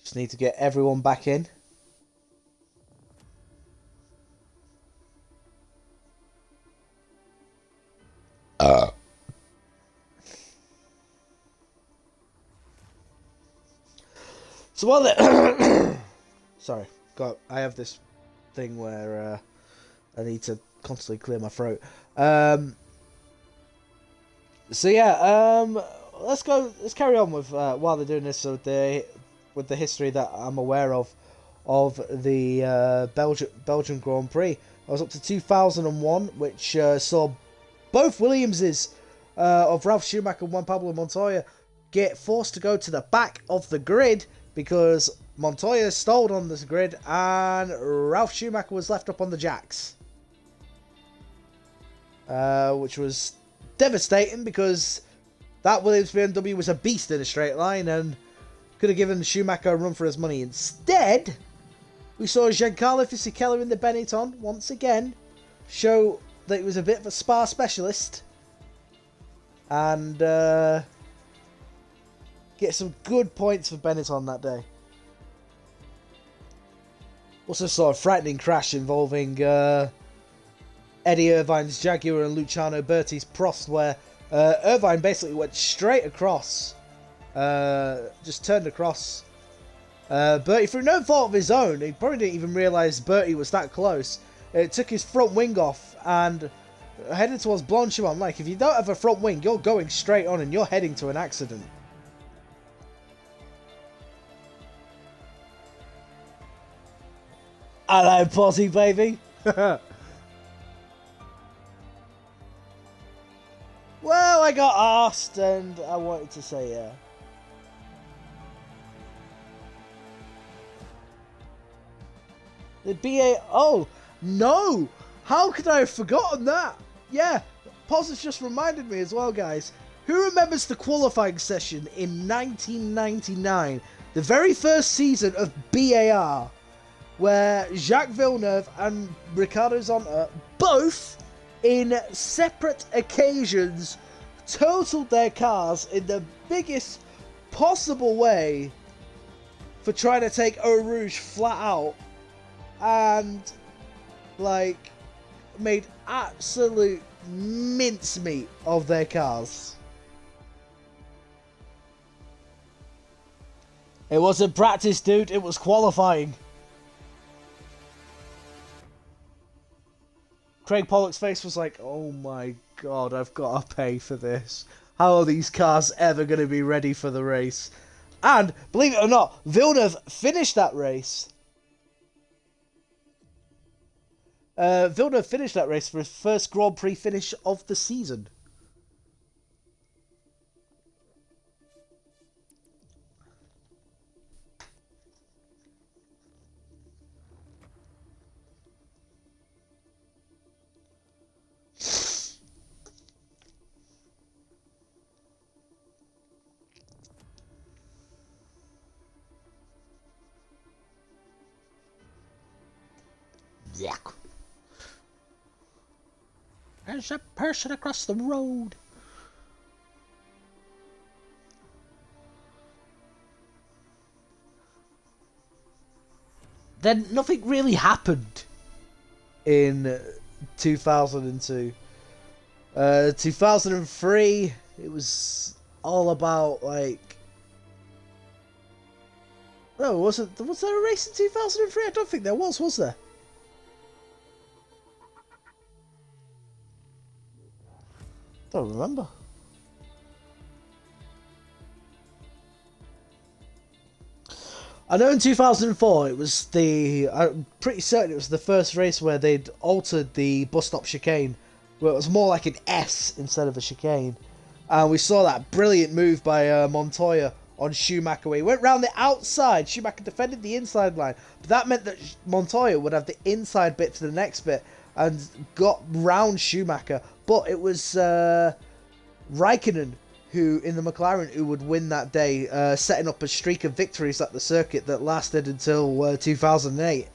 Just need to get everyone back in. So while sorry, I have this thing where I need to constantly clear my throat. So yeah, let's carry on with while they're doing this. So with the history that I'm aware of the Belgian Grand Prix, I was up to 2001, which saw both Williamses of Ralf Schumacher and Juan Pablo Montoya get forced to go to the back of the grid because Montoya stalled on this grid and Ralf Schumacher was left up on the jacks. Which was devastating because that Williams BMW was a beast in a straight line and could have given Schumacher a run for his money. Instead, we saw Giancarlo Fisichella in the Benetton once again show that he was a bit of a Spa specialist and get some good points for Benetton that day. Also saw a frightening crash involving Eddie Irvine's Jaguar and Luciano Berti's Prost, where Irvine basically went straight across, just turned across Bertie through no fault of his own. He probably didn't even realise Bertie was that close. It took his front wing off and headed towards Blanchimont. Like, if you don't have a front wing, you're going straight on and you're heading to an accident. Hello, Posse, baby. Well, I got asked and I wanted to say yeah. The BA... Oh, no! How could I have forgotten that? Yeah, Pos has just reminded me as well, guys. Who remembers the qualifying session in 1999? The very first season of BAR, where Jacques Villeneuve and Ricardo Zonta, both in separate occasions, totaled their cars in the biggest possible way for trying to take Eau Rouge flat out, and like made absolute mincemeat of their cars. It wasn't practice, dude, it was qualifying. Craig Pollock's face was like, oh my god, I've got to pay for this. How are these cars ever going to be ready for the race? And, believe it or not, Villeneuve finished that race. Villeneuve finished that race for his first Grand Prix finish of the season. Yuck. There's a person across the road. Then nothing really happened in 2002. 2003, it was all about like... No, was there a race in 2003? I don't think there was there? Don't remember. I know in 2004 it was I'm pretty certain it was the first race where they'd altered the bus stop chicane, where it was more like an S instead of a chicane. And we saw that brilliant move by Montoya on Schumacher, where he went round the outside. Schumacher defended the inside line, but that meant that Montoya would have the inside bit to the next bit and got round Schumacher. But it was Raikkonen who, in the McLaren, who would win that day, setting up a streak of victories at the circuit that lasted until 2008.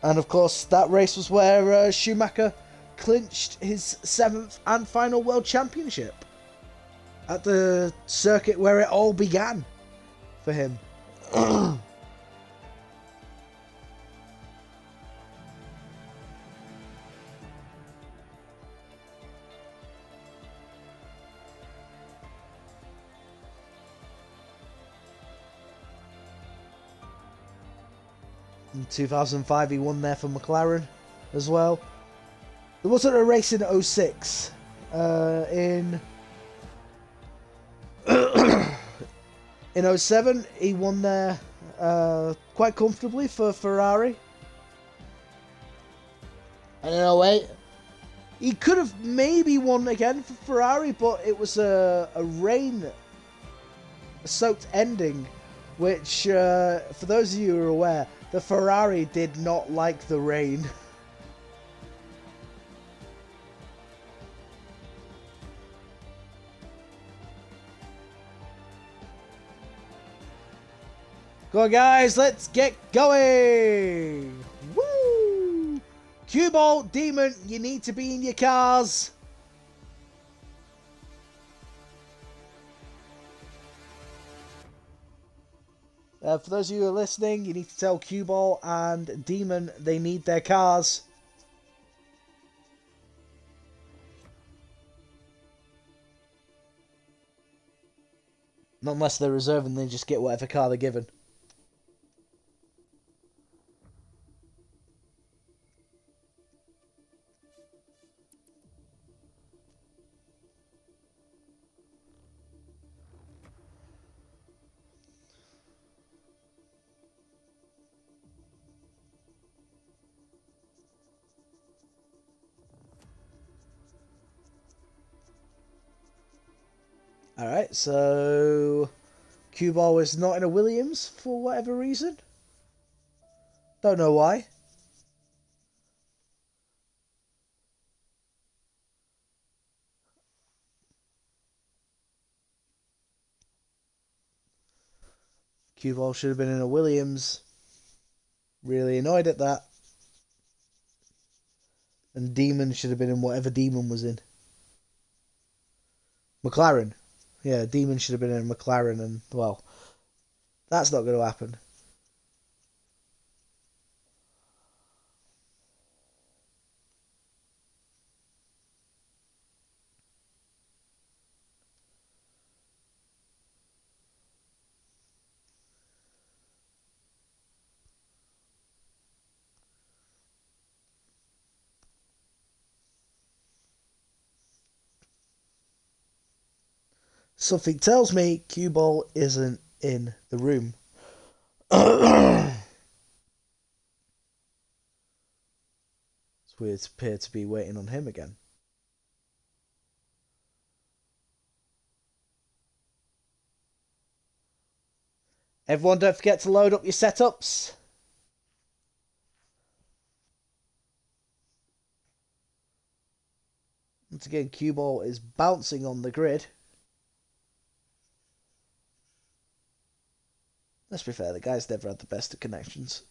And of course, that race was where Schumacher clinched his 7th and final world championship at the circuit where it all began for him. In 2005 he won there for McLaren as well. There wasn't a race in 06. In 07 he won there quite comfortably for Ferrari. And in 08 he could have maybe won again for Ferrari, but it was a rain-soaked ending, which for those of you who are aware, the Ferrari did not like the rain. Go on, guys, let's get going! Woo! Cue Ball, Demon, you need to be in your cars. For those of you who are listening, you need to tell Cue Ball and Demon they need their cars. Not unless they're reserving, they just get whatever car they're given. Alright, so Cue Ball is not in a Williams for whatever reason. Don't know why. Cue ball should have been in a Williams. Really annoyed at that. And Demon should have been in whatever Demon was in. McLaren. Yeah, Demon should have been in a McLaren, and, well, that's not going to happen. Something tells me cue ball isn't in the room. It's weird to appear to be waiting on him again. Everyone, don't forget to load up your setups. Once again, cue ball is bouncing on the grid. Let's be fair, the guy's never had the best of connections.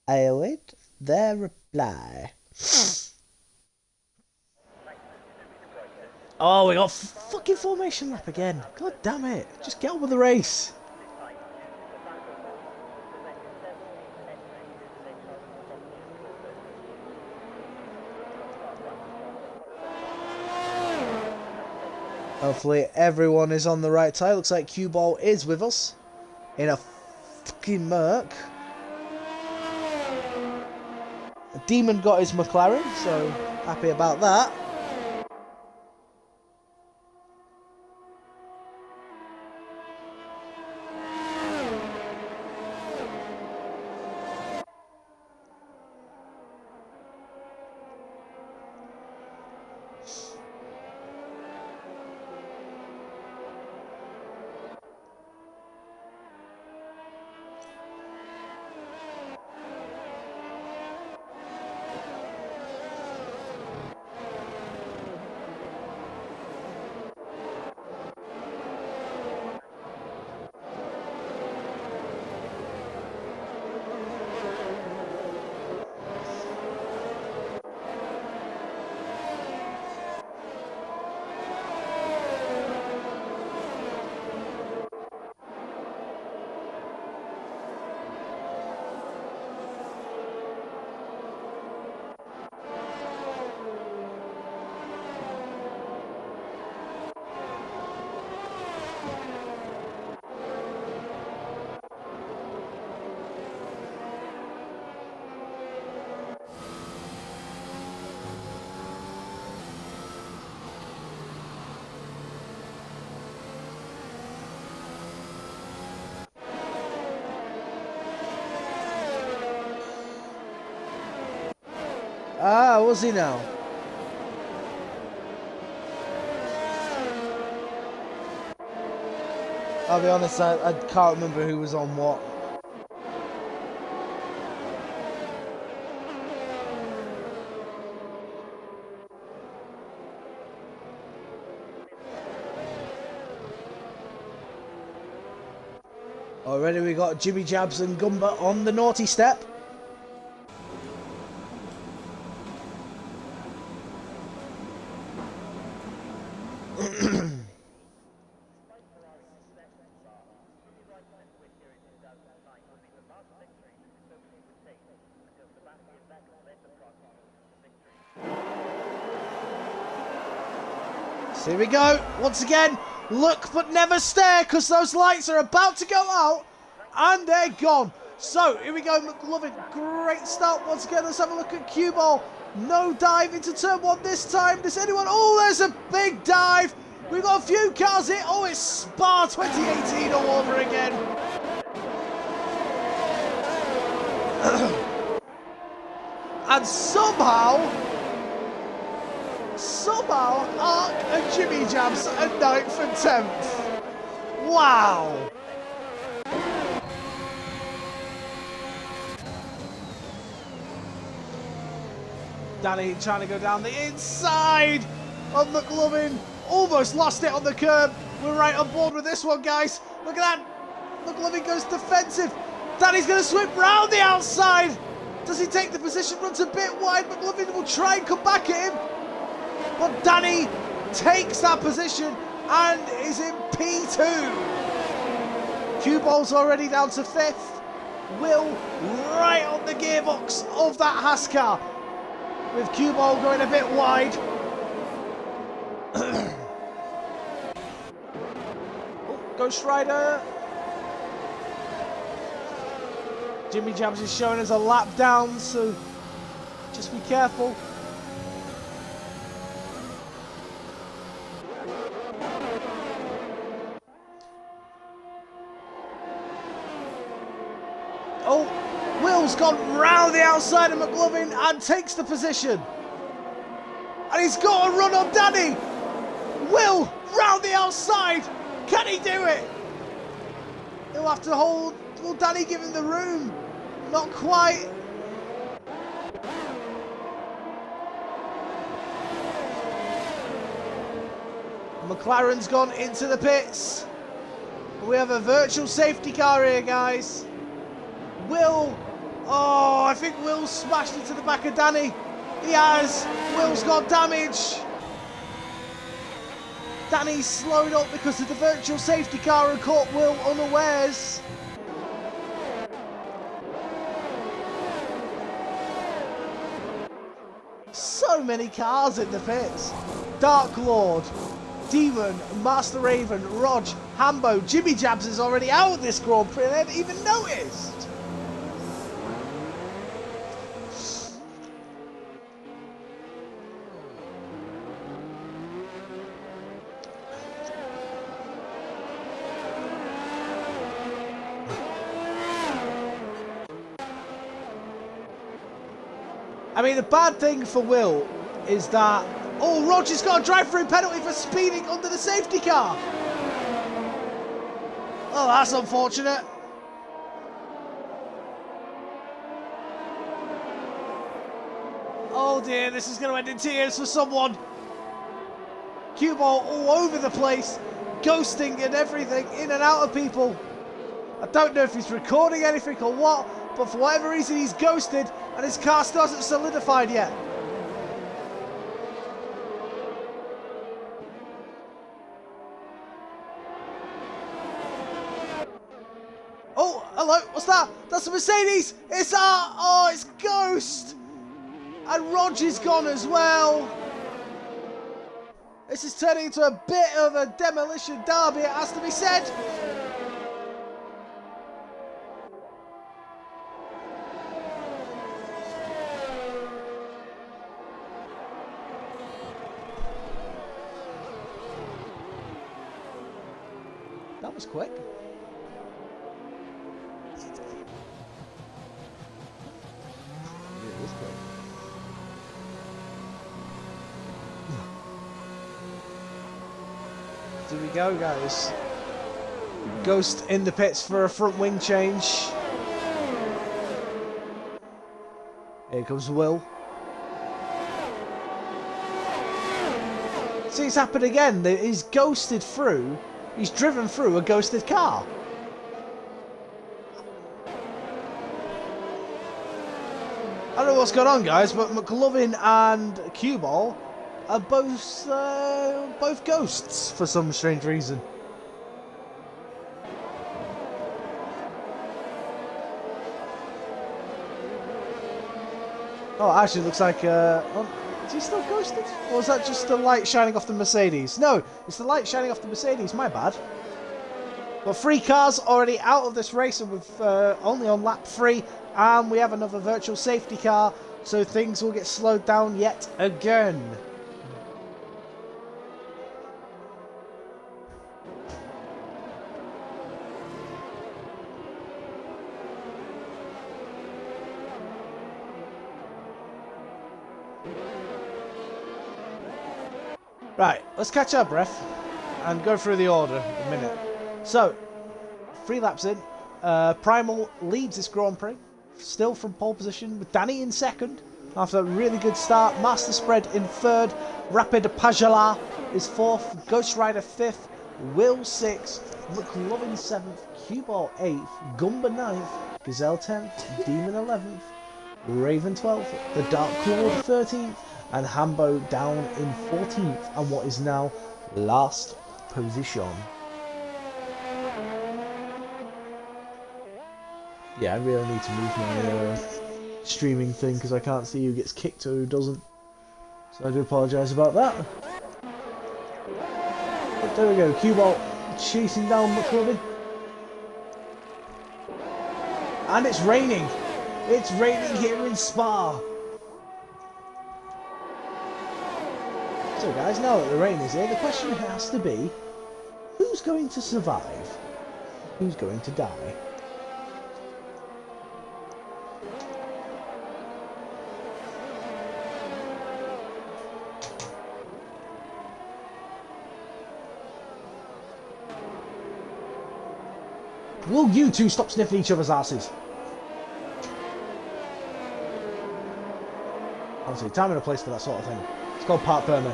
I await their reply. Oh, we got fucking formation lap again. God damn it. Just get on with the race. Hopefully everyone is on the right tire. Looks like cue ball is with us. In a fucking Merc. Demon got his McLaren, so happy about that. Ah, was he now? I'll be honest, I can't remember who was on what. Already we got Jimmy Jabs and Gumba on the naughty step. So here we go, once again, look but never stare, because those lights are about to go out, and they're gone. So, here we go, McLovin. Great start once again. Let's have a look at cue ball. No dive into turn one this time. Does anyone... Oh, there's a big dive. We've got a few cars here. Oh, it's Spa 2018 all over again. And somehow, Ark and Jimmy Jams are 9th and 10th. Wow. Danny trying to go down the inside of McLovin. Almost lost it on the curb. We're right on board with this one, guys. Look at that. McLovin goes defensive. Danny's going to swim round the outside. Does he take the position? Runs a bit wide. McLovin will try and come back at him. But Danny takes that position and is in P2. Cue ball's already down to 5th. Will right on the gearbox of that Haas car. With cue ball going a bit wide. Oh, Ghost Rider. Jimmy Jams is showing us a lap down, so just be careful. Oh, Will's gone round the outside of McLovin and takes the position. And he's got a run on Danny. Will round the outside. Can he do it? He'll have to hold. Will Danny give him the room? Not quite. McLaren's gone into the pits. We have a virtual safety car here, guys. Will. Oh, I think Will smashed into the back of Danny. He has. Will's got damage. Danny's slowed up because of the virtual safety car and caught Will unawares. So many cars in the pits. Dark Lord, Demon, Master Raven, Rog, Hambo, Jimmy Jabs is already out of this Grand Prix and I hadn't even noticed. I mean, the bad thing for Will is that... Oh, Roger's got a drive-through penalty for speeding under the safety car. Oh, that's unfortunate. Oh dear, this is going to end in tears for someone. Cue ball all over the place, ghosting and everything, in and out of people. I don't know if he's recording anything or what, but for whatever reason he's ghosted and his car still hasn't solidified yet. Oh, hello, what's that? That's a Mercedes! It's oh, it's Ghost! And Roger's gone as well. This is turning into a bit of a demolition derby, it has to be said. That was quick. It was quick. Here we go, guys. Ghost in the pits for a front wing change. Here comes Will. See, it's happened again. He's ghosted through. He's driven through a ghosted car. I don't know what's going on, guys, but McLovin and Cue Ball are both ghosts for some strange reason. Oh, actually, it looks like. Is he still ghosted? Or is that just the light shining off the Mercedes? No, it's the light shining off the Mercedes. My bad. But 3 cars already out of this race, and we've only on lap 3, and we have another virtual safety car, so things will get slowed down yet again. Right, let's catch up, ref, and go through the order in a minute. So, 3 laps in, Primal leads this Grand Prix, still from pole position, with Danny in second, after a really good start. Master Spread in third, Rapid Pajala is fourth, Ghost Rider fifth, Will sixth, McLovin 7th, Q-Ball 8th, Gumba 9th, Gazelle 10th, Demon 11th, Raven 12th, The Dark Claw 13th, and Hambo down in 14th, and what is now last position. Yeah, I really need to move my streaming thing because I can't see who gets kicked or who doesn't. So I do apologise about that. But there we go, Q-Ball chasing down McLovin. And it's raining. It's raining here in Spa. So guys, now that the rain is here, the question has to be, who's going to survive? Who's going to die? Will you two stop sniffing each other's asses? Honestly, time and a place for that sort of thing. It's called Park Burma.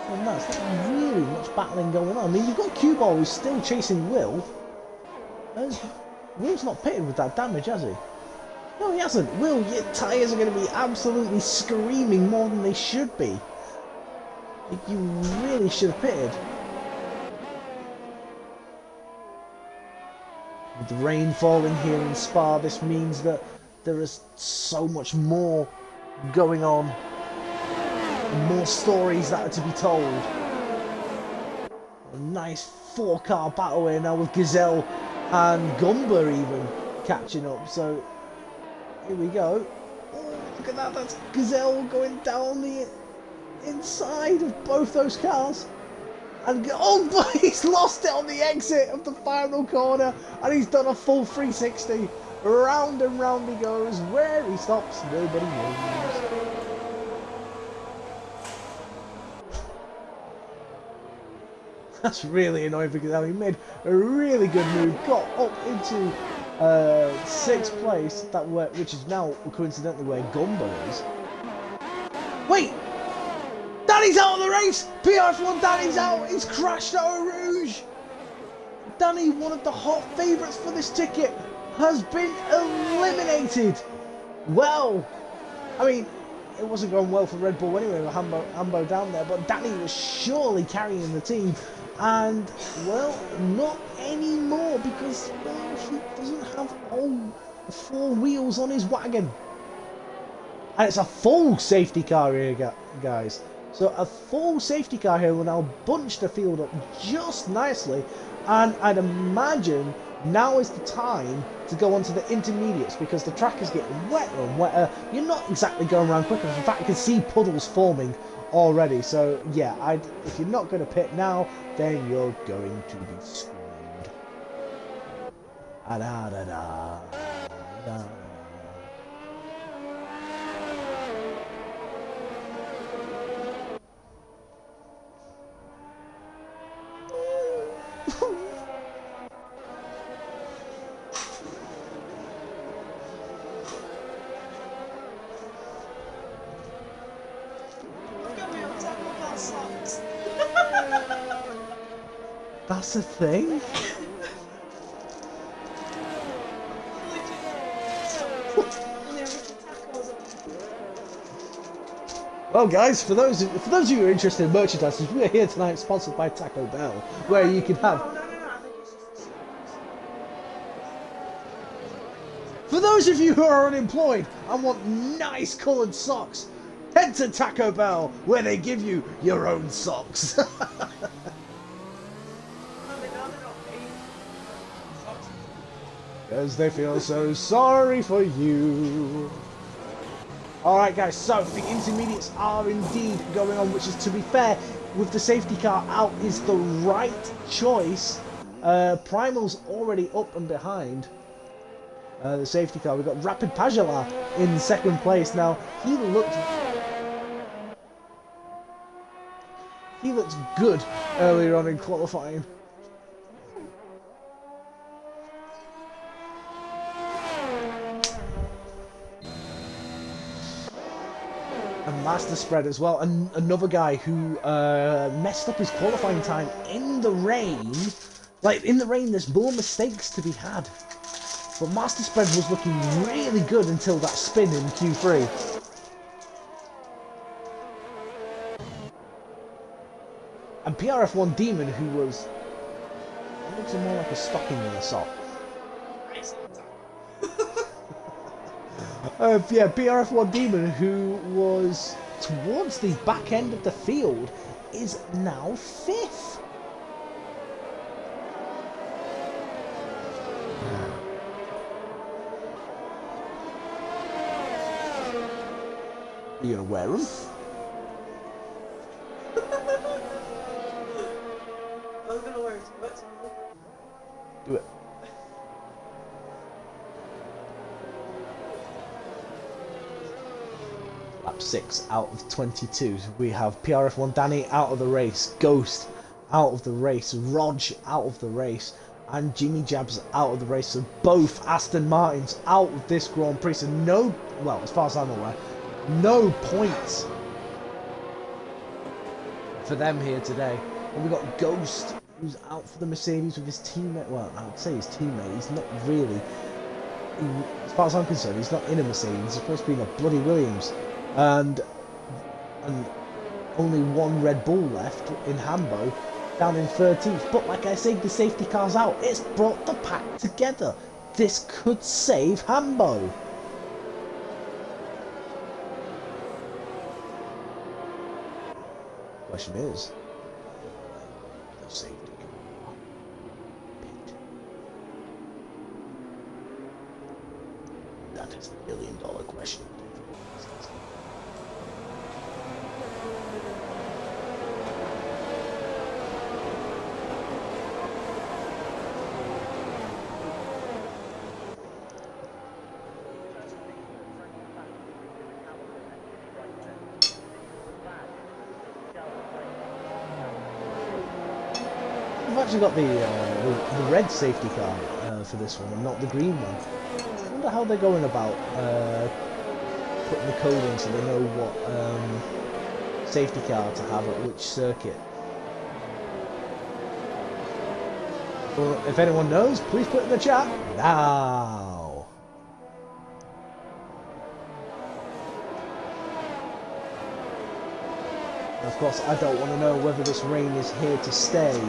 Well, no, it's not really much battling going on. I mean, you've got Q-Ball who's still chasing Will. Will's not pitted with that damage, has he? No, he hasn't. Will, your tyres are going to be absolutely screaming more than they should be. You really should have pitted. With the rain falling here in Spa, this means that there is so much more going on. And more stories that are to be told. A nice 4-car battle here now with Gazelle and Gumba even catching up. So here we go. Oh, look at that. That's Gazelle going down the inside of both those cars. And oh, but he's lost it on the exit of the final corner. And he's done a full 360. Round and round he goes. Where he stops, nobody knows. That's really annoying because he made a really good move. Got up into 6th place, which is now coincidentally where Gumba is. Wait! Danny's out of the race! PRF1 Danny's out! He's crashed out of Rouge! Danny, one of the hot favourites for this ticket, has been eliminated! Well, I mean, it wasn't going well for Red Bull anyway with Hambo down there, but Danny was surely carrying the team. And, well, not anymore because, well, he doesn't have all 4 wheels on his wagon. And it's a full safety car here, guys. So a full safety car here will now bunch the field up just nicely. And I'd imagine now is the time to go on to the intermediates because the track is getting wetter and wetter. You're not exactly going around quicker. In fact, I can see puddles forming already. So yeah, if you're not going to pit now, then you're going to be screwed. That's a thing? Well guys, for those of you who are interested in merchandise, we're here tonight sponsored by Taco Bell, where you can have... For those of you who are unemployed and want nice coloured socks, head to Taco Bell, where they give you your own socks. Because they feel so sorry for you. Alright guys, so the intermediates are indeed going on, which is, to be fair, with the safety car out, is the right choice. Primal's already up and behind the safety car. We've got Rapid Pajala in second place. Now, he looked good earlier on in qualifying. And Master Spread as well, and another guy who messed up his qualifying time in the rain. Like, in the rain, there's more mistakes to be had. But Master Spread was looking really good until that spin in Q3. And PRF1 Demon, who was... That looks more like a stocking than a sock. Yeah, PRF1 Demon, who was towards the back end of the field, is now 5th. Are you gonna wear them? I was gonna wear it. Do it. Lap 6 out of 22. We have PRF1 Danny out of the race, Ghost out of the race, Rog out of the race, and Jimmy Jabs out of the race. So both Aston Martins out of this Grand Prix. So no, well, as far as I'm aware, no points for them here today. And we've got Ghost, who's out for the Mercedes with his teammate. Well, I would say his teammate. He's not really, as far as I'm concerned, he's not in a Mercedes. He's supposed to be in a bloody Williams. And only one Red Bull left in Hambo, down in 13th. But like I say, the safety car's out. It's brought the pack together. This could save Hambo. Question is, the safety car pit. That is the $1 million question. We've actually got the red safety car for this one, and not the green one. I wonder how they're going about putting the code in so they know what safety car to have at which circuit. Well, if anyone knows, please put it in the chat now. Of course, I don't want to know whether this rain is here to stay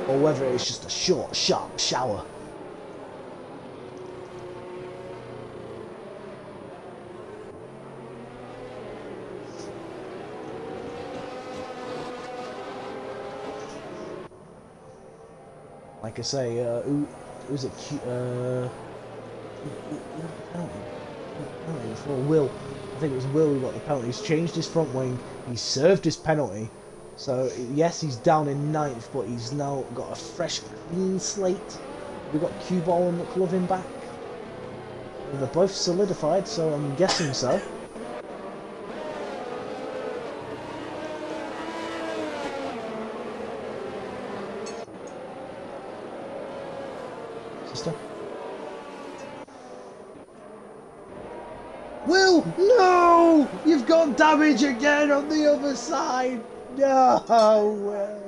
or whether it's just a short, sharp shower. Like I say, who's it? Before Will, I think it was Will who got the penalty. He's changed his front wing. He served his penalty. So yes, he's down in 9th, but he's now got a fresh, clean slate. We've got Cue Ball and McLovin back. And they're both solidified, so I'm guessing so. Sister? Will! No! You've got damage again on the other side! No, Will!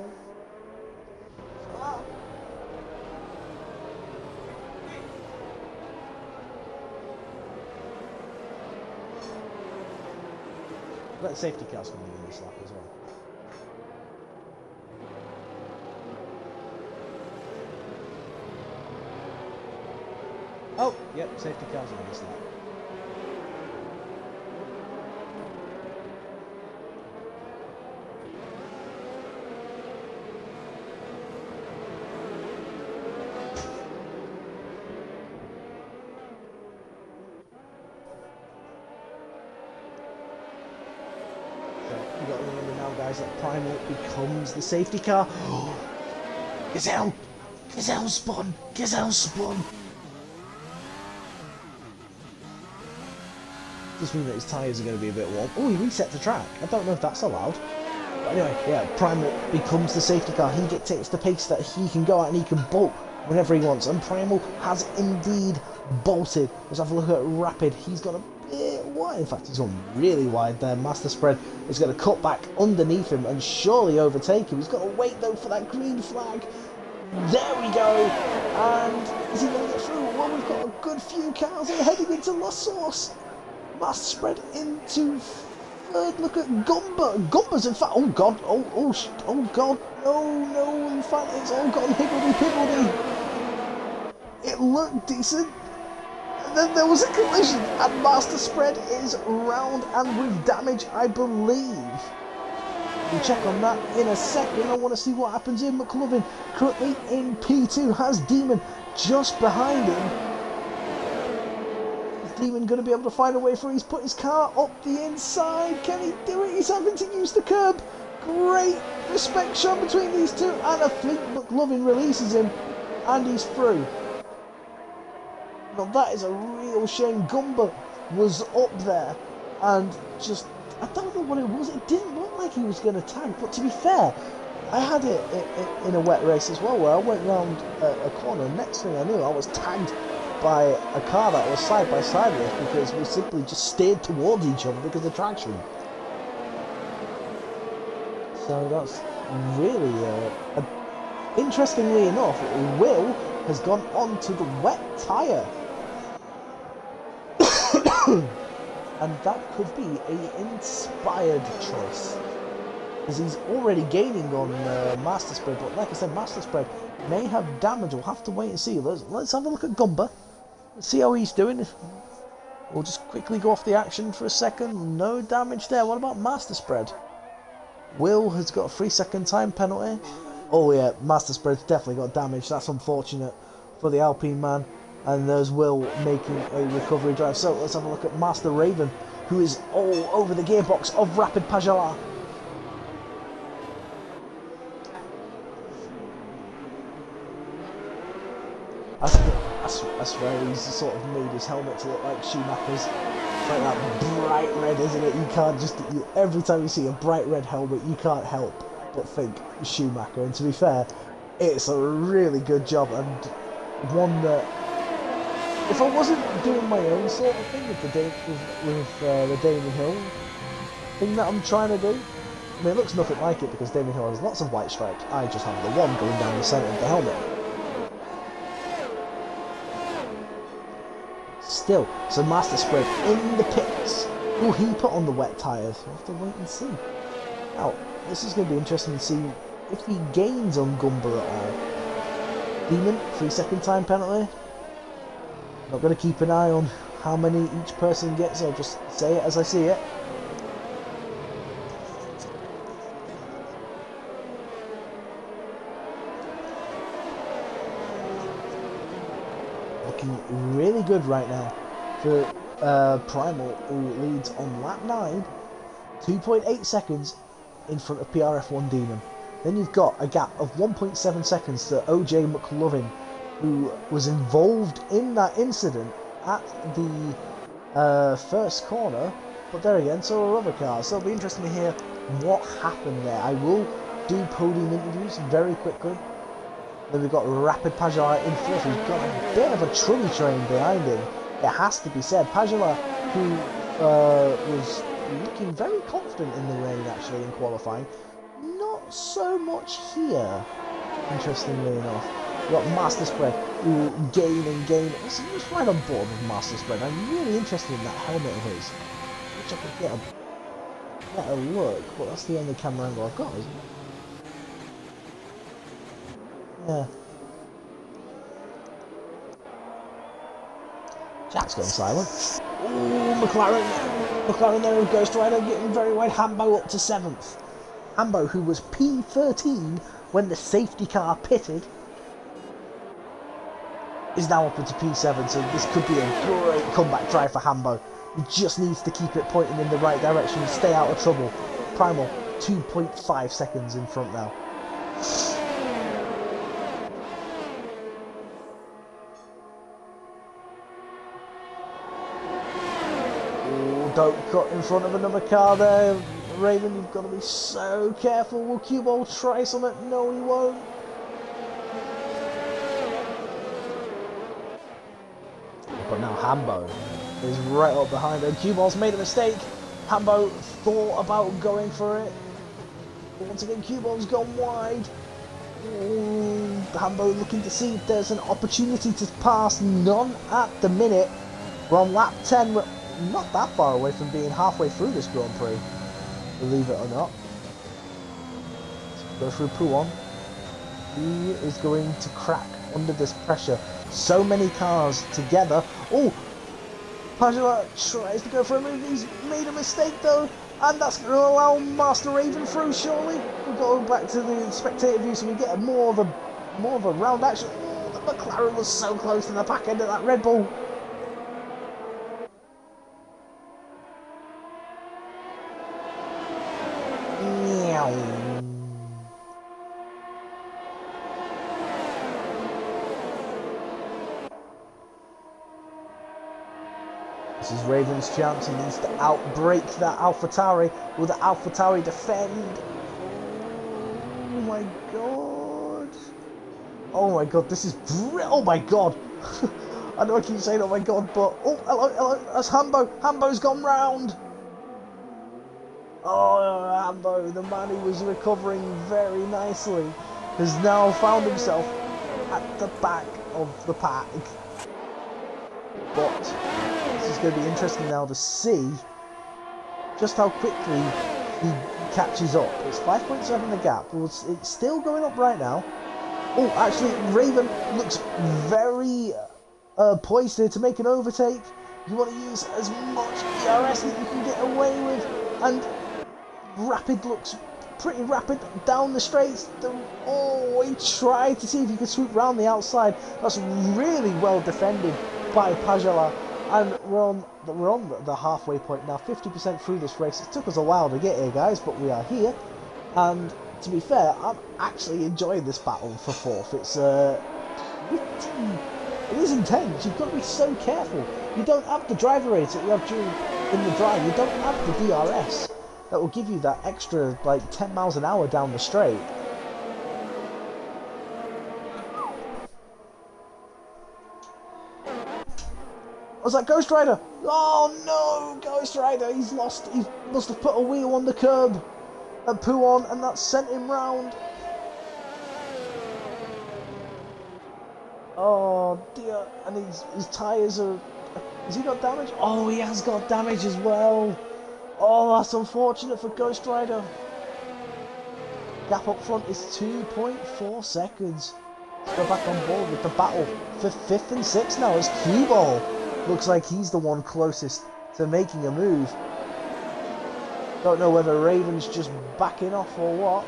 Let safety cars come in this lap as well. Oh, yep, safety cars on this lap. You got to remember now, guys, that Primal becomes the safety car. Gazelle! Gazelle spun! Gazelle spun! Just mean that his tyres are going to be a bit warm. Oh, he reset the track. I don't know if that's allowed. But anyway, yeah, Primal becomes the safety car. He dictates the pace that he can go at, and he can bolt whenever he wants. And Primal has indeed bolted. Let's have a look at Rapid. He's got a bit wide. In fact, he's gone really wide there. Master Spread is going to cut back underneath him and surely overtake him. He's got to wait, though, for that green flag. There we go. And is he going to get through? Well, we've got a good few cars here heading into La Source. Master Spread into third. Look at Gumba. Gumba's in fact. Oh god. Oh god. No. In fact, it's all gone higgledy-piggledy. It looked decent. And then there was a collision, and Master Spread is round and with damage, I believe. We'll check on that in a second. I want to see what happens in McLovin. Currently in P2 has Demon just behind him. Demon going to be able to find a way through. He's put his car up the inside. Can he do it? He's having to use the curb. Great respect shown between these two. And I think McLovin releases him. And he's through. Now that is a real shame. Gumba was up there. And just, I don't know what it was. It didn't look like he was going to tag. But to be fair, I had it in a wet race as well, where I went round a corner. Next thing I knew, I was tagged by a car that was side by side with, because we simply just steered towards each other because of traction. So that's really interestingly enough, Will has gone on to the wet tyre. And that could be an inspired choice, because he's already gaining on Master Spread. But like I said, Master Spread may have damage. We'll have to wait and see. Let's have a look at Gumba. See how he's doing. We'll just quickly go off the action for a second. No damage there. What about Master Spread? Will has got a 3-second time penalty. Oh yeah, Master Spread's definitely got damage. That's unfortunate for the Alpine man. And there's Will making a recovery drive. So let's have a look at Master Raven, who is all over the gearbox of Rapid Pajala. I swear he's sort of made his helmet to look like Schumacher's. It's like that bright red, isn't it? You can't just... every time you see a bright red helmet, you can't help but think Schumacher. And to be fair, it's a really good job, and one that... if I wasn't doing my own sort of thing with the Damon Hill thing that I'm trying to do, I mean, it looks nothing like it because Damon Hill has lots of white stripes. I just have the one going down the centre of the helmet. Still, so Master Spread in the pits. Will he put on the wet tyres? We'll have to wait and see. Now, this is going to be interesting to see if he gains on Gumba at all. Demon, 3-second time penalty. Not going to keep an eye on how many each person gets. I'll just say it as I see it. Looking really good right now for Primal, who leads on lap 9, 2.8 seconds in front of PRF1 Demon. Then you've got a gap of 1.7 seconds to OJ McLovin, who was involved in that incident at the first corner, but there again, so are other cars. So it'll be interesting to hear what happened there. I will do podium interviews very quickly. Then we've got Rapid Pajala in fourth, who's got a bit of a trolley train behind him. It has to be said. Pajala, who was looking very confident in the rain actually in qualifying, not so much here, interestingly enough. We've got Master Spread, who gain and gain. It's right on board with Master Spread. I'm really interested in that helmet of his. Which I could get a better look, but that's the only camera angle I've got, isn't it? Yeah. Jack's gone silent. Ooh, McLaren there with Ghost Rider getting very wide. Hambo up to 7th. Hambo, who was P13 when the safety car pitted, is now up into P7, so this could be a great comeback drive for Hambo. He just needs to keep it pointing in the right direction and stay out of trouble. Primal, 2.5 seconds in front now. Ooh, don't cut in front of another car there. Raven, you've got to be so careful. Will Q-Ball try something? No, he won't. But now Hambo is right up behind her. Q-Ball's made a mistake. Hambo thought about going for it. But once again, Q-Ball's gone wide. Hambo looking to see if there's an opportunity to pass. None at the minute. We're on lap 10. We're not that far away from being halfway through this Grand Prix, believe it or not. Let's go through Pouon. He is going to crack under this pressure. So many cars together. Oh, Pajala tries to go for a move. He's made a mistake though, and that's going to allow Master Raven through. Surely we go back to the spectator view, so we get more of a round action. Oh, the McLaren was so close to the back end of that Red Bull. This is Raven's chance. He needs to outbrake that AlphaTauri. Will the AlphaTauri defend? Oh my god. Oh my god, this is oh my god. I know I keep saying oh my god, but oh, hello, that's Hambo. Hambo's gone round. Oh, Hambo, the man who was recovering very nicely, has now found himself at the back of the pack. But this is going to be interesting now to see just how quickly he catches up. It's 5.7 the gap. It's still going up right now. Oh, actually, Raven looks very poised here to make an overtake. You want to use as much PRS that you can get away with, and Rapid looks pretty rapid down the straights. Oh, he tried to see if he could swoop round the outside. That's really well defended by Pajala, and we're on the halfway point now, 50% through this race. It took us a while to get here, guys, but we are here. And to be fair, I'm actually enjoying this battle for 4th. It's it is intense. You've got to be so careful. You don't have the driver rates that you have in the drive. You don't have the DRS that will give you that extra like 10 miles an hour down the straight. Was that Ghost Rider? Oh no, Ghost Rider, he's lost. He must have put a wheel on the curb at Pouon, and that sent him round. Oh dear, and his tyres are... Has he got damage? Oh, he has got damage as well. Oh, that's unfortunate for Ghost Rider. Gap up front is 2.4 seconds. Let's go back on board with the battle for 5th and 6th now as Q-Ball looks like he's the one closest to making a move. Don't know whether Raven's just backing off or what.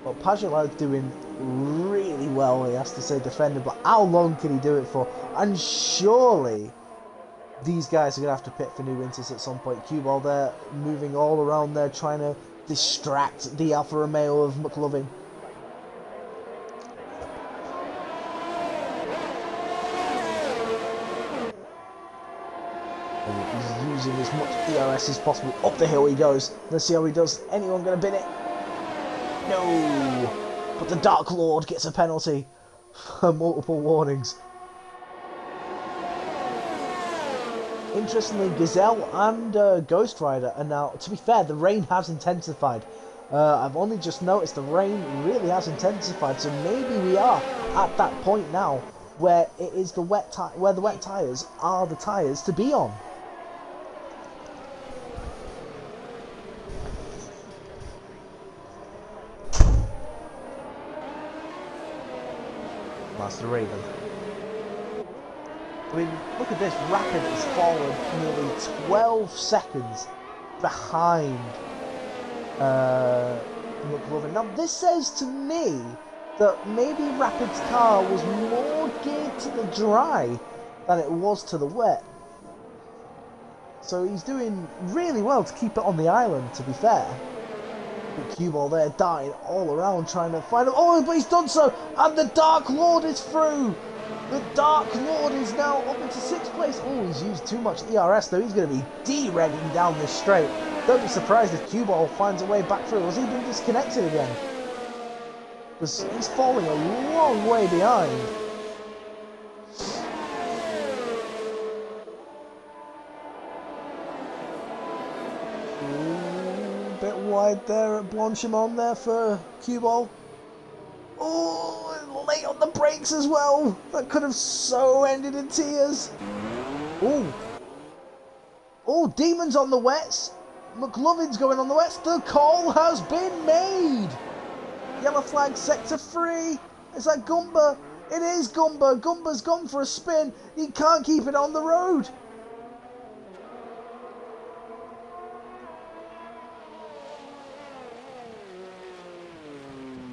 But Pajala doing really well, he has to say, defending, but how long can he do it for? And surely these guys are going to have to pit for new winters at some point. Q-Ball there, moving all around there, trying to distract the Alfa Romeo of McLovin. And he's using as much DRS as possible. Up the hill he goes. Let's see how he does. Anyone going to bin it? No! But the Dark Lord gets a penalty for multiple warnings. Interestingly, Gazelle and Ghost Rider are now... To be fair, the rain has intensified. I've only just noticed the rain really has intensified, so maybe we are at that point now where it is the wet tyres are the tyres to be on. Master Raven. I mean, look at this. Rapid has fallen nearly 12 seconds behind McLovin. Now, this says to me that maybe Rapid's car was more geared to the dry than it was to the wet. So he's doing really well to keep it on the island, to be fair. Cue Ball there dying all around trying to find him. Oh, but he's done so! And the Dark Lord is through! The Dark Lord is now up into 6th place. Oh, he's used too much ERS though. He's going to be de-regging down this straight. Don't be surprised if Cue Ball finds a way back through. Has he been disconnected again? Because he's falling a long way behind. Bit wide there at Franchochamps there for Cue Ball. Oh, late on the brakes as well. That could have so ended in tears. Oh. Oh, Demon's on the wets. McLovin's going on the wets. The call has been made. Yellow flag sector 3. Is that Gumba? It is Gumba. Gumba's gone for a spin. He can't keep it on the road.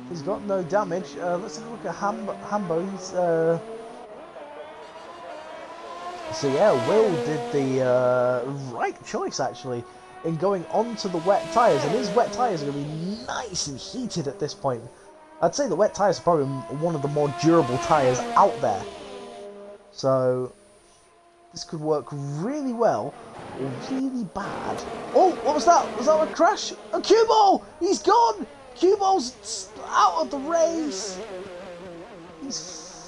He's got no damage. Let's have a look at Hambo. He's, so yeah, Will did the right choice actually in going onto the wet tyres, and his wet tyres are going to be nice and heated at this point. I'd say the wet tyres are probably one of the more durable tyres out there. So this could work really well or really bad. Oh, what was that? Was that a crash? A Cue Ball! He's gone! Cue Ball's out of the race. He's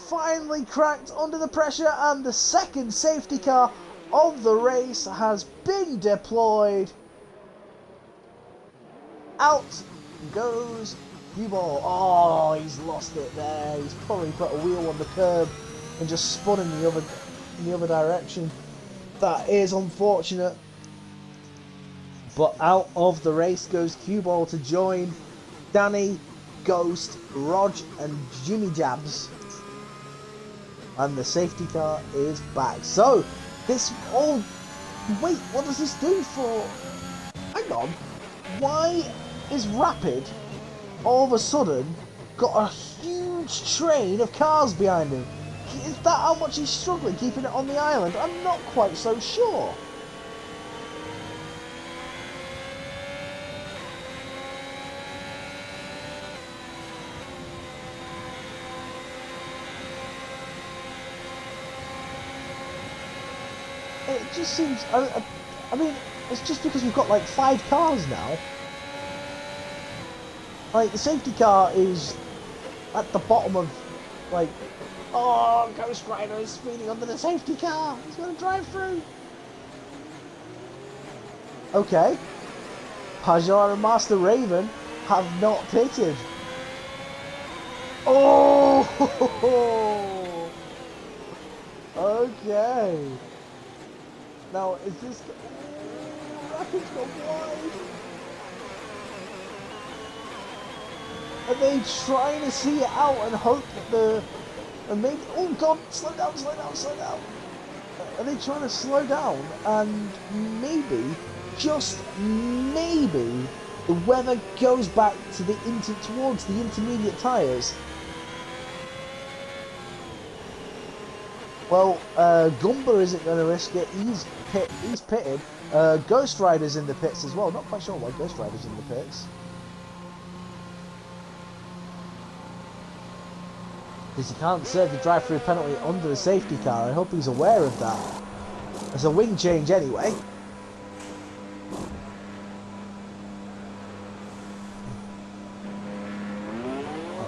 finally cracked under the pressure, and the second safety car of the race has been deployed. Out goes Cue Ball. Oh, he's lost it there. He's probably put a wheel on the curb and just spun in the other direction. That is unfortunate. But out of the race goes Cue Ball to join Danny, Ghost, Rog and Jimmy Jabs. And the safety car is back. So, this... Oh, wait, what does this do for... Hang on. Why is Rapid, all of a sudden, got a huge train of cars behind him? Is that how much he's struggling keeping it on the island? I'm not quite so sure. It just seems... I mean, it's just because we've got like 5 cars now. Like, the safety car is at the bottom of, like... Oh, Ghost Rider is speeding under the safety car. He's going to drive through. Okay. Pajar and Master Raven have not pitted. Oh! Okay. Now, is this... Rapid's gone wide. Are they trying to see it out and hope that the... And maybe... Oh, God! Slow down, slow down, slow down! Are they trying to slow down and maybe, just maybe, the weather goes back to the towards the intermediate tyres? Well, Gumba isn't going to risk it. He's pitted. Ghost Rider's in the pits as well. Not quite sure why Ghost Rider's in the pits. Because he can't serve the drive-through penalty under the safety car. I hope he's aware of that. There's a wing change anyway.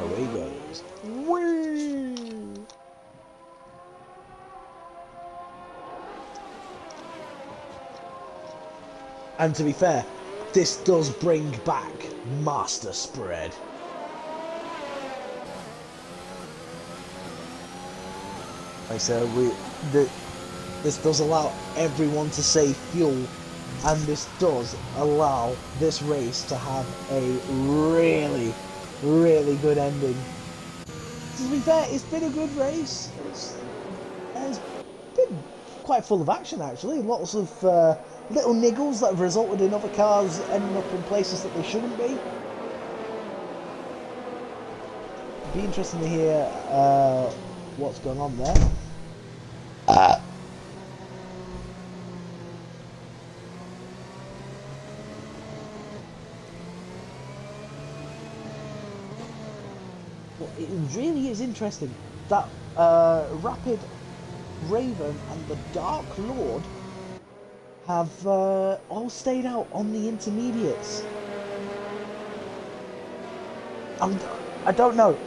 Away he goes. Whee! And to be fair, this does bring back Master Spread. Like I said, this does allow everyone to save fuel, and this does allow this race to have a really, really good ending. to be fair, it's been a good race. It's been quite full of action, actually. Lots of little niggles that have resulted in other cars ending up in places that they shouldn't be. It'd be interesting to hear what's going on there. It really is interesting that Rapid, Raven and the Dark Lord have all stayed out on the intermediates. I don't know.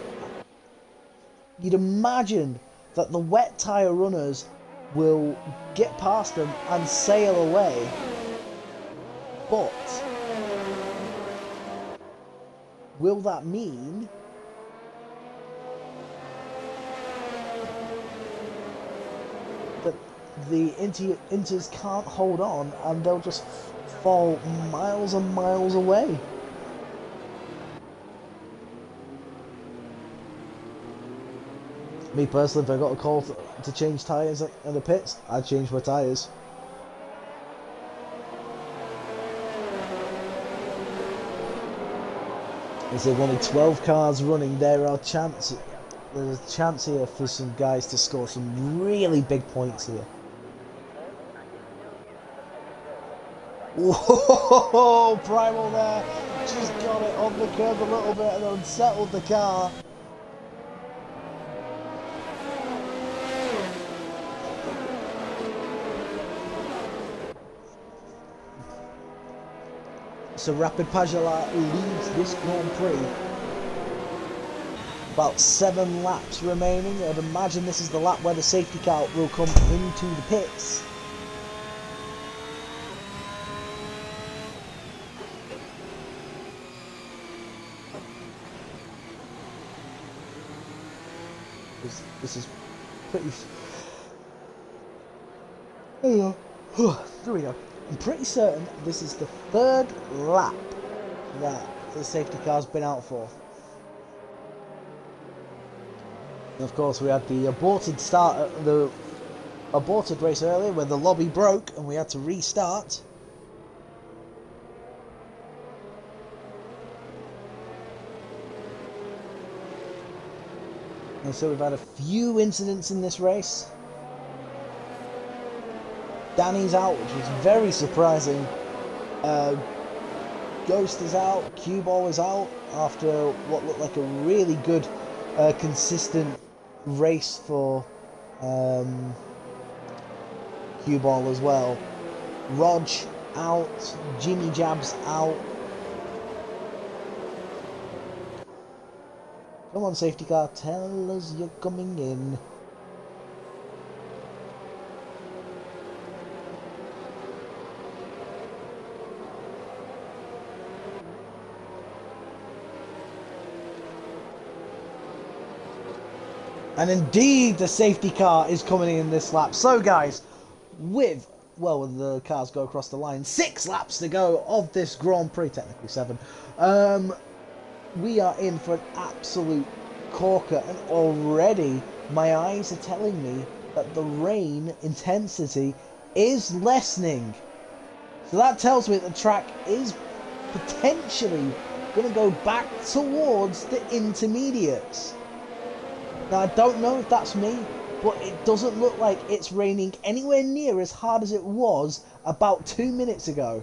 You'd imagine that the wet tyre runners will get past them and sail away, but will that mean that the Inters can't hold on and they'll just fall miles and miles away? Me personally, if I got a call to change tyres in the pits, I'd change my tyres. There's only 12 cars running. There's a chance here for some guys to score some really big points here. Whoa, Primal there, just got it on the curb a little bit and unsettled the car. So Rapid Pajola leads this Grand Prix. About 7 laps remaining. I'd imagine this is the lap where the safety car will come into the pits. This is pretty... There we go. I'm pretty certain this is the 3rd lap that the safety car's been out for. And of course, we had the aborted race earlier where the lobby broke and we had to restart. And so we've had a few incidents in this race. Danny's out, which was very surprising. Ghost is out. Cue Ball is out after what looked like a really good, consistent race for Cue Ball as well. Rog out. Jimmy Jab's out. Come on, safety car, tell us you're coming in. And indeed, the safety car is coming in this lap. So guys, when the cars go across the line, 6 laps to go of this Grand Prix, technically 7. We are in for an absolute corker, and already my eyes are telling me that the rain intensity is lessening. So that tells me that the track is potentially going to go back towards the intermediates. Now, I don't know if that's me, but it doesn't look like it's raining anywhere near as hard as it was about 2 minutes ago.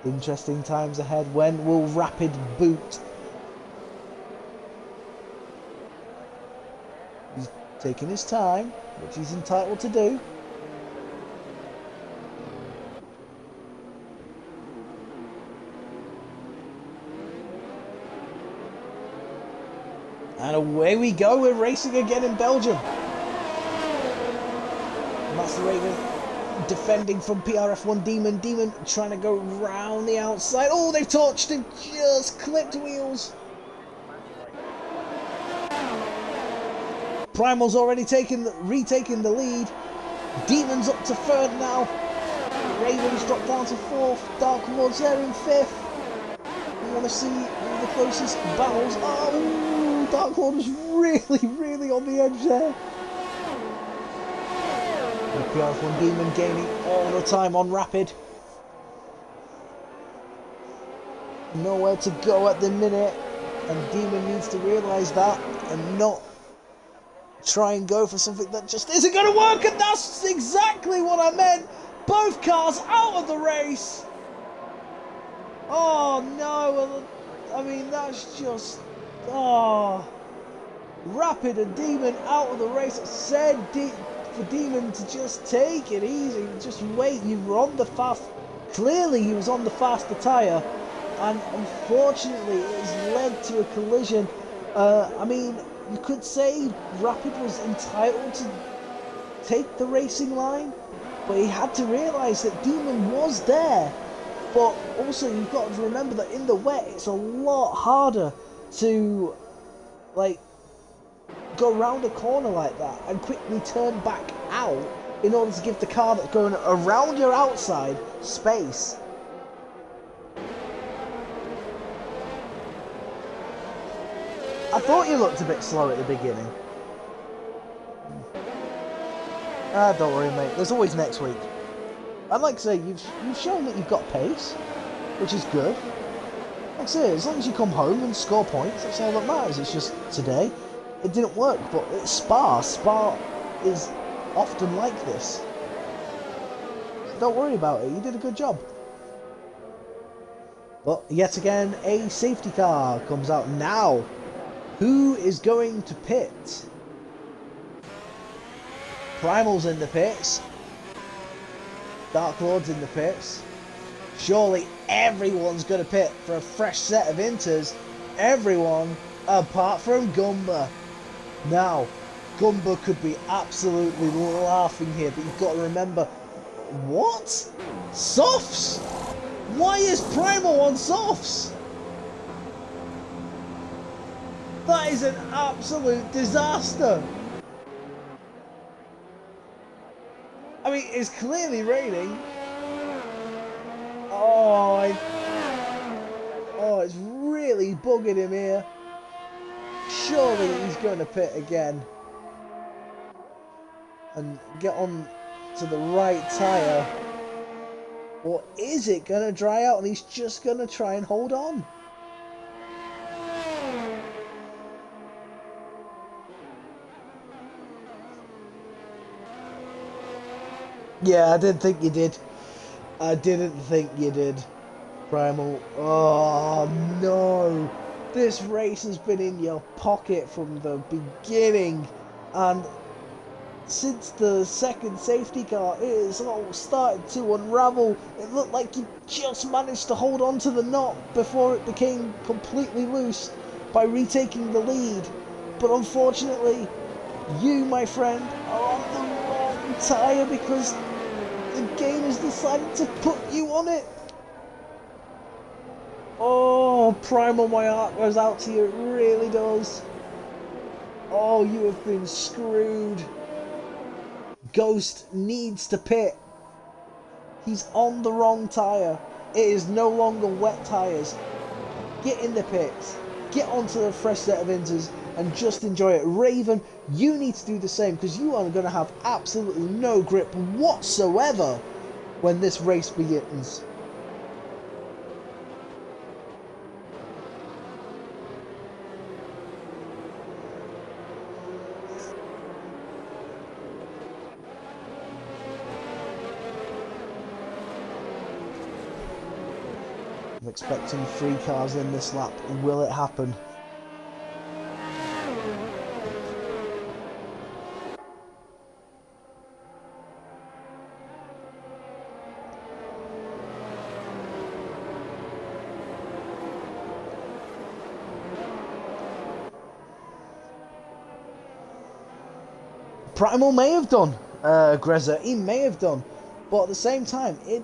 Interesting times ahead. When will Rapid boot? He's taking his time, which he's entitled to do. And away we go, we're racing again in Belgium. Master Raven defending from PRF1 Demon. Demon trying to go round the outside. Oh, they've torched and just clipped wheels. Primal's already retaken the lead. Demon's up to 3rd now. Raven's dropped down to 4th. Dark Lord's there in 5th. want to see the closest battles. Oh, Dark Lord was really on the edge there. The PRF1 Demon gaining all the time on Rapid. Nowhere to go at the minute, and Demon needs to realise that and not try and go for something that just isn't going to work, and that's exactly what I meant. Both cars out of the race. Oh no, I mean that's just, oh, Rapid and Demon out of the race. I said for Demon to just take it easy, just wait. You were on the fast, clearly he was on the faster tyre, and unfortunately it has led to a collision. I mean, you could say Rapid was entitled to take the racing line, but he had to realise that Demon was there. But also you've got to remember that in the wet it's a lot harder to like go around a corner like that and quickly turn back out in order to give the car that's going around your outside space. I thought you looked a bit slow at the beginning. Don't worry mate, there's always next week. I'd like to say you've shown that you've got pace, which is good. Like I say, as long as you come home and score points, that's all that matters. It's just today it didn't work, but it's Spa. Spa is often like this. So don't worry about it. You did a good job. But yet again, a safety car comes out now. Who is going to pit? Primal's in the pits. Dark Lord's in the pits. Surely everyone's going to pit for a fresh set of inters. Everyone apart from Gumba. Now, Gumba could be absolutely laughing here, but you've got to remember, what? Softs? Why is Primal on softs? That is an absolute disaster. I mean, it's clearly raining. Oh, it's really bugging him here. Surely he's going to pit again and get on to the right tyre. Or is it going to dry out and he's just going to try and hold on? Yeah, I didn't think you did. I didn't think you did, Primal. Oh no. This race has been in your pocket from the beginning. And since the second safety car, it has all started to unravel. It looked like you just managed to hold on to the knot before it became completely loose by retaking the lead. But unfortunately, you, my friend, are on the wrong tyre because the game has decided to put you on it. Oh, Primal, my heart goes out to you. It really does. Oh, you have been screwed. Ghost needs to pit. He's on the wrong tyre. It is no longer wet tyres. Get in the pits. Get onto the fresh set of inters and just enjoy it. Raven, you need to do the same because you are going to have absolutely no grip whatsoever when this race begins. I'm expecting 3 cars in this lap. Will it happen? Primal may have done, Grezza, he may have done, but at the same time, it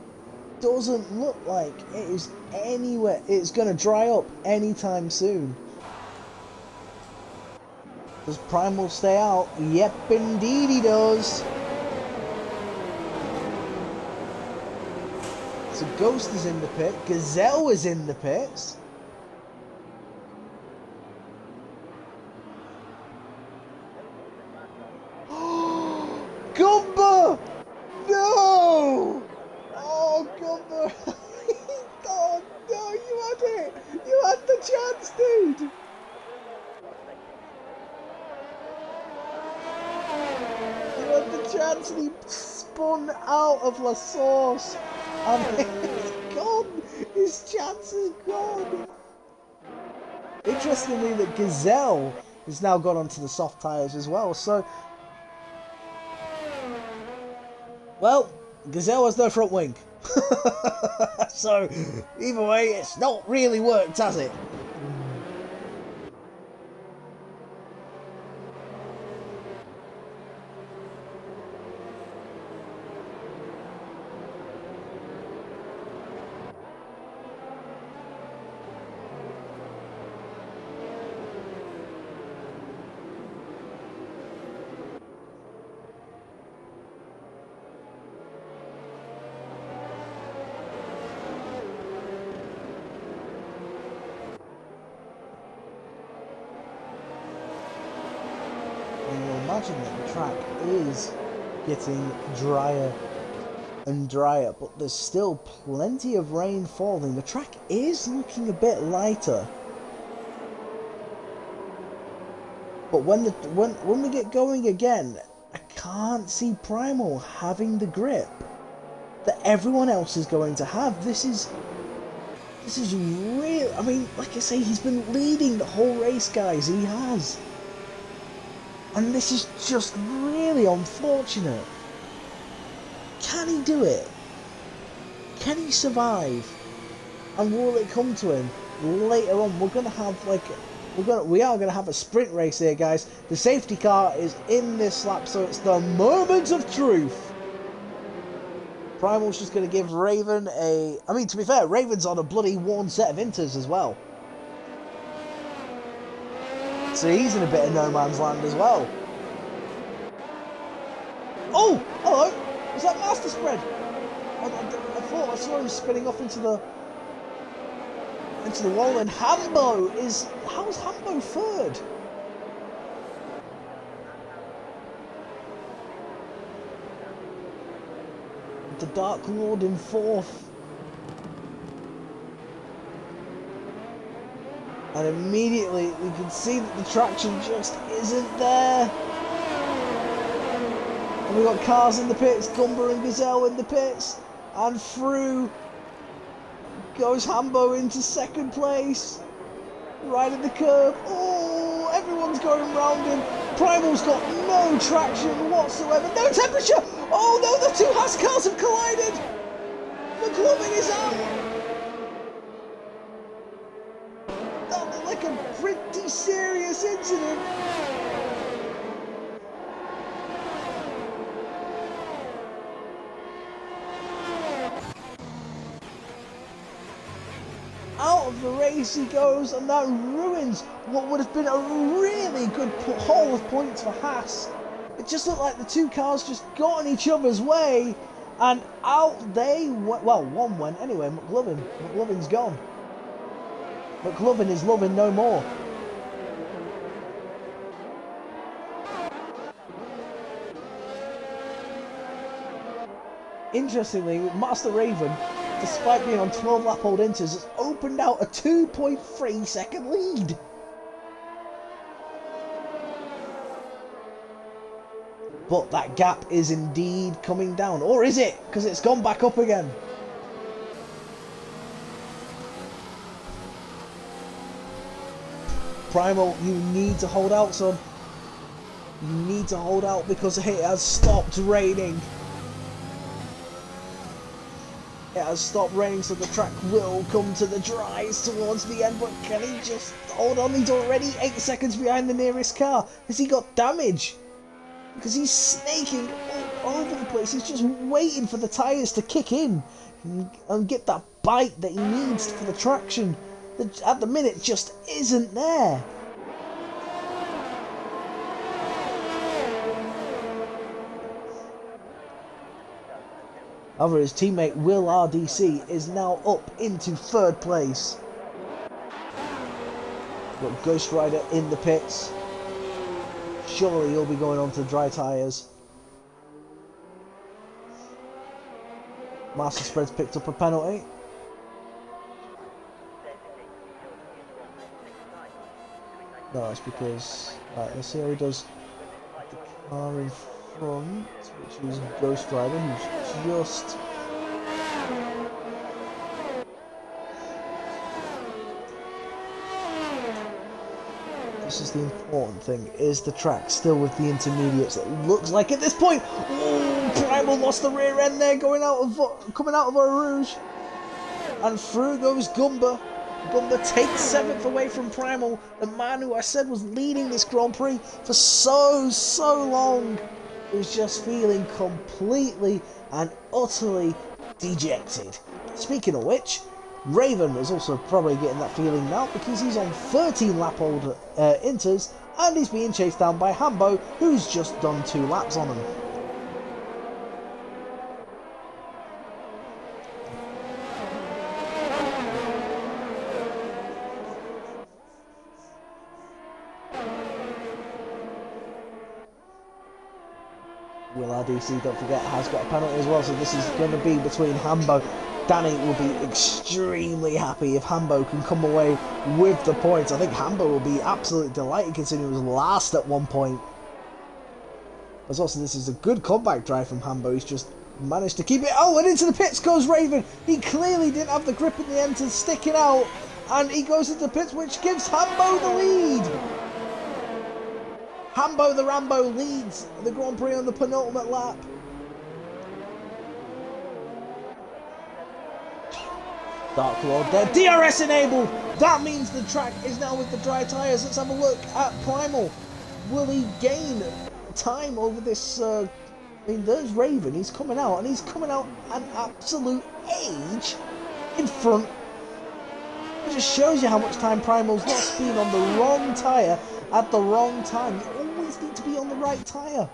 doesn't look like it is anywhere, it's going to dry up anytime soon. Does Primal stay out? Yep, indeed he does. So Ghost is in the pit, Gazelle is in the pits. chance and he spun out of La Source. And it's gone. His chance is gone. Interestingly, that Gazelle has now gone onto the soft tyres as well. So, well, Gazelle has no front wing. So, either way, it's not really worked, has it? Imagine that the track is getting drier and drier, but there's still plenty of rain falling. The track is looking a bit lighter, but when we get going again, I can't see Primal having the grip that everyone else is going to have. This is real. I mean, like I say, he's been leading the whole race, guys. He has. And this is just really unfortunate. Can he do it? Can he survive? And will it come to him later on? We are gonna have a sprint race here, guys. The safety car is in this lap, so it's the moment of truth. Primal's just gonna give Raven I mean, to be fair, Raven's on a bloody worn set of inters as well. So he's in a bit of no man's land as well. Oh, hello! Was that Master Spread? I thought I saw him spinning off into the wall, and Hambo is... How's Hambo third? The Dark Lord in fourth. And immediately we can see that the traction just isn't there. And we've got cars in the pits, Gumber and Gazelle in the pits. And through goes Hambo into second place. Right at the curb. Oh, everyone's going round him. Primal's got no traction whatsoever. No temperature. Oh no, the two Haas cars have collided. McLovin is out. Like a pretty serious incident. Out of the race he goes, and that ruins what would have been a really good haul of points for Haas. It just looked like the two cars just got in each other's way, and out they went. Well, one went anyway. McLovin's gone. McLovin is loving no more. Interestingly, Master Raven, despite being on 12 lap old inters, has opened out a 2.3 second lead. But that gap is indeed coming down. Or is it? Because it's gone back up again. Primal, you need to hold out, son. You need to hold out because it has stopped raining. It has stopped raining, so the track will come to the dries towards the end. But can he just hold on? He's already 8 seconds behind the nearest car. Has he got damage? Because he's snaking all over the place. He's just waiting for the tyres to kick in and get that bite that he needs for the traction. That at the minute just isn't there. However, his teammate Will RDC is now up into third place. Got Ghost Rider in the pits. Surely he'll be going on to dry tyres. Master Spread's picked up a penalty. No, it's because... Right, let's see how he does. The car in front, which is Ghost Rider, who's just... This is the important thing, is the track still with the intermediates? It looks like at this point, oh, Primal lost the rear end there, coming out of Eau Rouge. And through goes Gumba. Gumba takes 7th away from Primal, the man who I said was leading this Grand Prix for so long. Was just feeling completely and utterly dejected. Speaking of which, Raven is also probably getting that feeling now because he's on 13 lap old inters and he's being chased down by Hambo, who's just done 2 laps on him. Will RDC, don't forget, has got a penalty as well, so this is going to be between Hambo. Danny will be extremely happy if Hambo can come away with the points. I think Hambo will be absolutely delighted considering he was last at one point. As well, so this is a good comeback drive from Hambo. He's just managed to keep it. Oh, and into the pits goes Raven. He clearly didn't have the grip in the end to stick it out. And he goes into the pits, which gives Hambo the lead. Hambo the Rambo leads the Grand Prix on the penultimate lap. Dark Lord there. DRS enabled! That means the track is now with the dry tyres. Let's have a look at Primal. Will he gain time over this? I mean, there's Raven. He's coming out, and he's coming out an absolute age in front. It just shows you how much time Primal's lost being on the wrong tyre at the wrong time. You always need to be on the right tyre.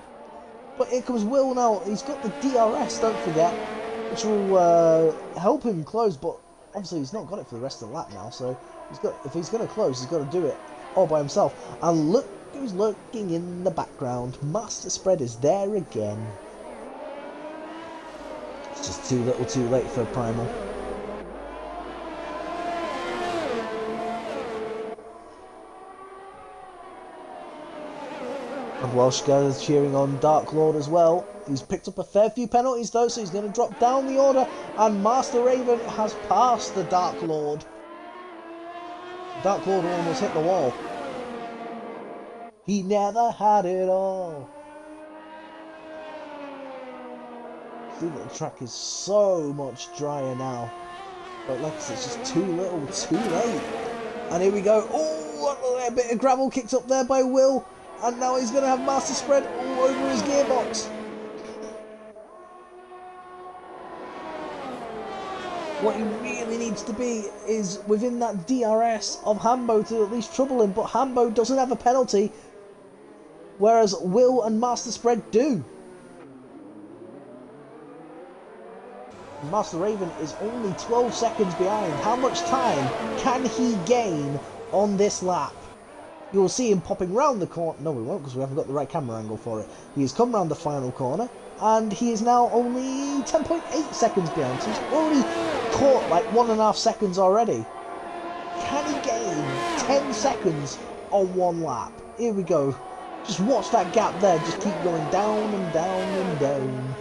But here comes Will now. He's got the DRS, don't forget, which will help him close. But obviously he's not got it for the rest of the lap now. So if he's going to close, he's got to do it all by himself. And look who's lurking in the background. Master Spread is there again. It's just too little too late for Primal. And Welsh guys cheering on Dark Lord as well. He's picked up a fair few penalties though, so he's going to drop down the order. And Master Raven has passed the Dark Lord. Dark Lord almost hit the wall. He never had it all. See that the track is so much drier now. But like I said, it's just too little, too late. And here we go. Oh, a bit of gravel kicked up there by Will. And now he's going to have Master Spread all over his gearbox. What he really needs to be is within that DRS of Hambo to at least trouble him. But Hambo doesn't have a penalty, whereas Will and Master Spread do. Master Raven is only 12 seconds behind. How much time can he gain on this lap? You'll see him popping round the corner. No, we won't, because we haven't got the right camera angle for it. He has come round the final corner, and he is now only 10.8 seconds behind. So he's already caught like 1.5 seconds already. Can he gain 10 seconds on one lap? Here we go. Just watch that gap there. Just keep going down and down and down.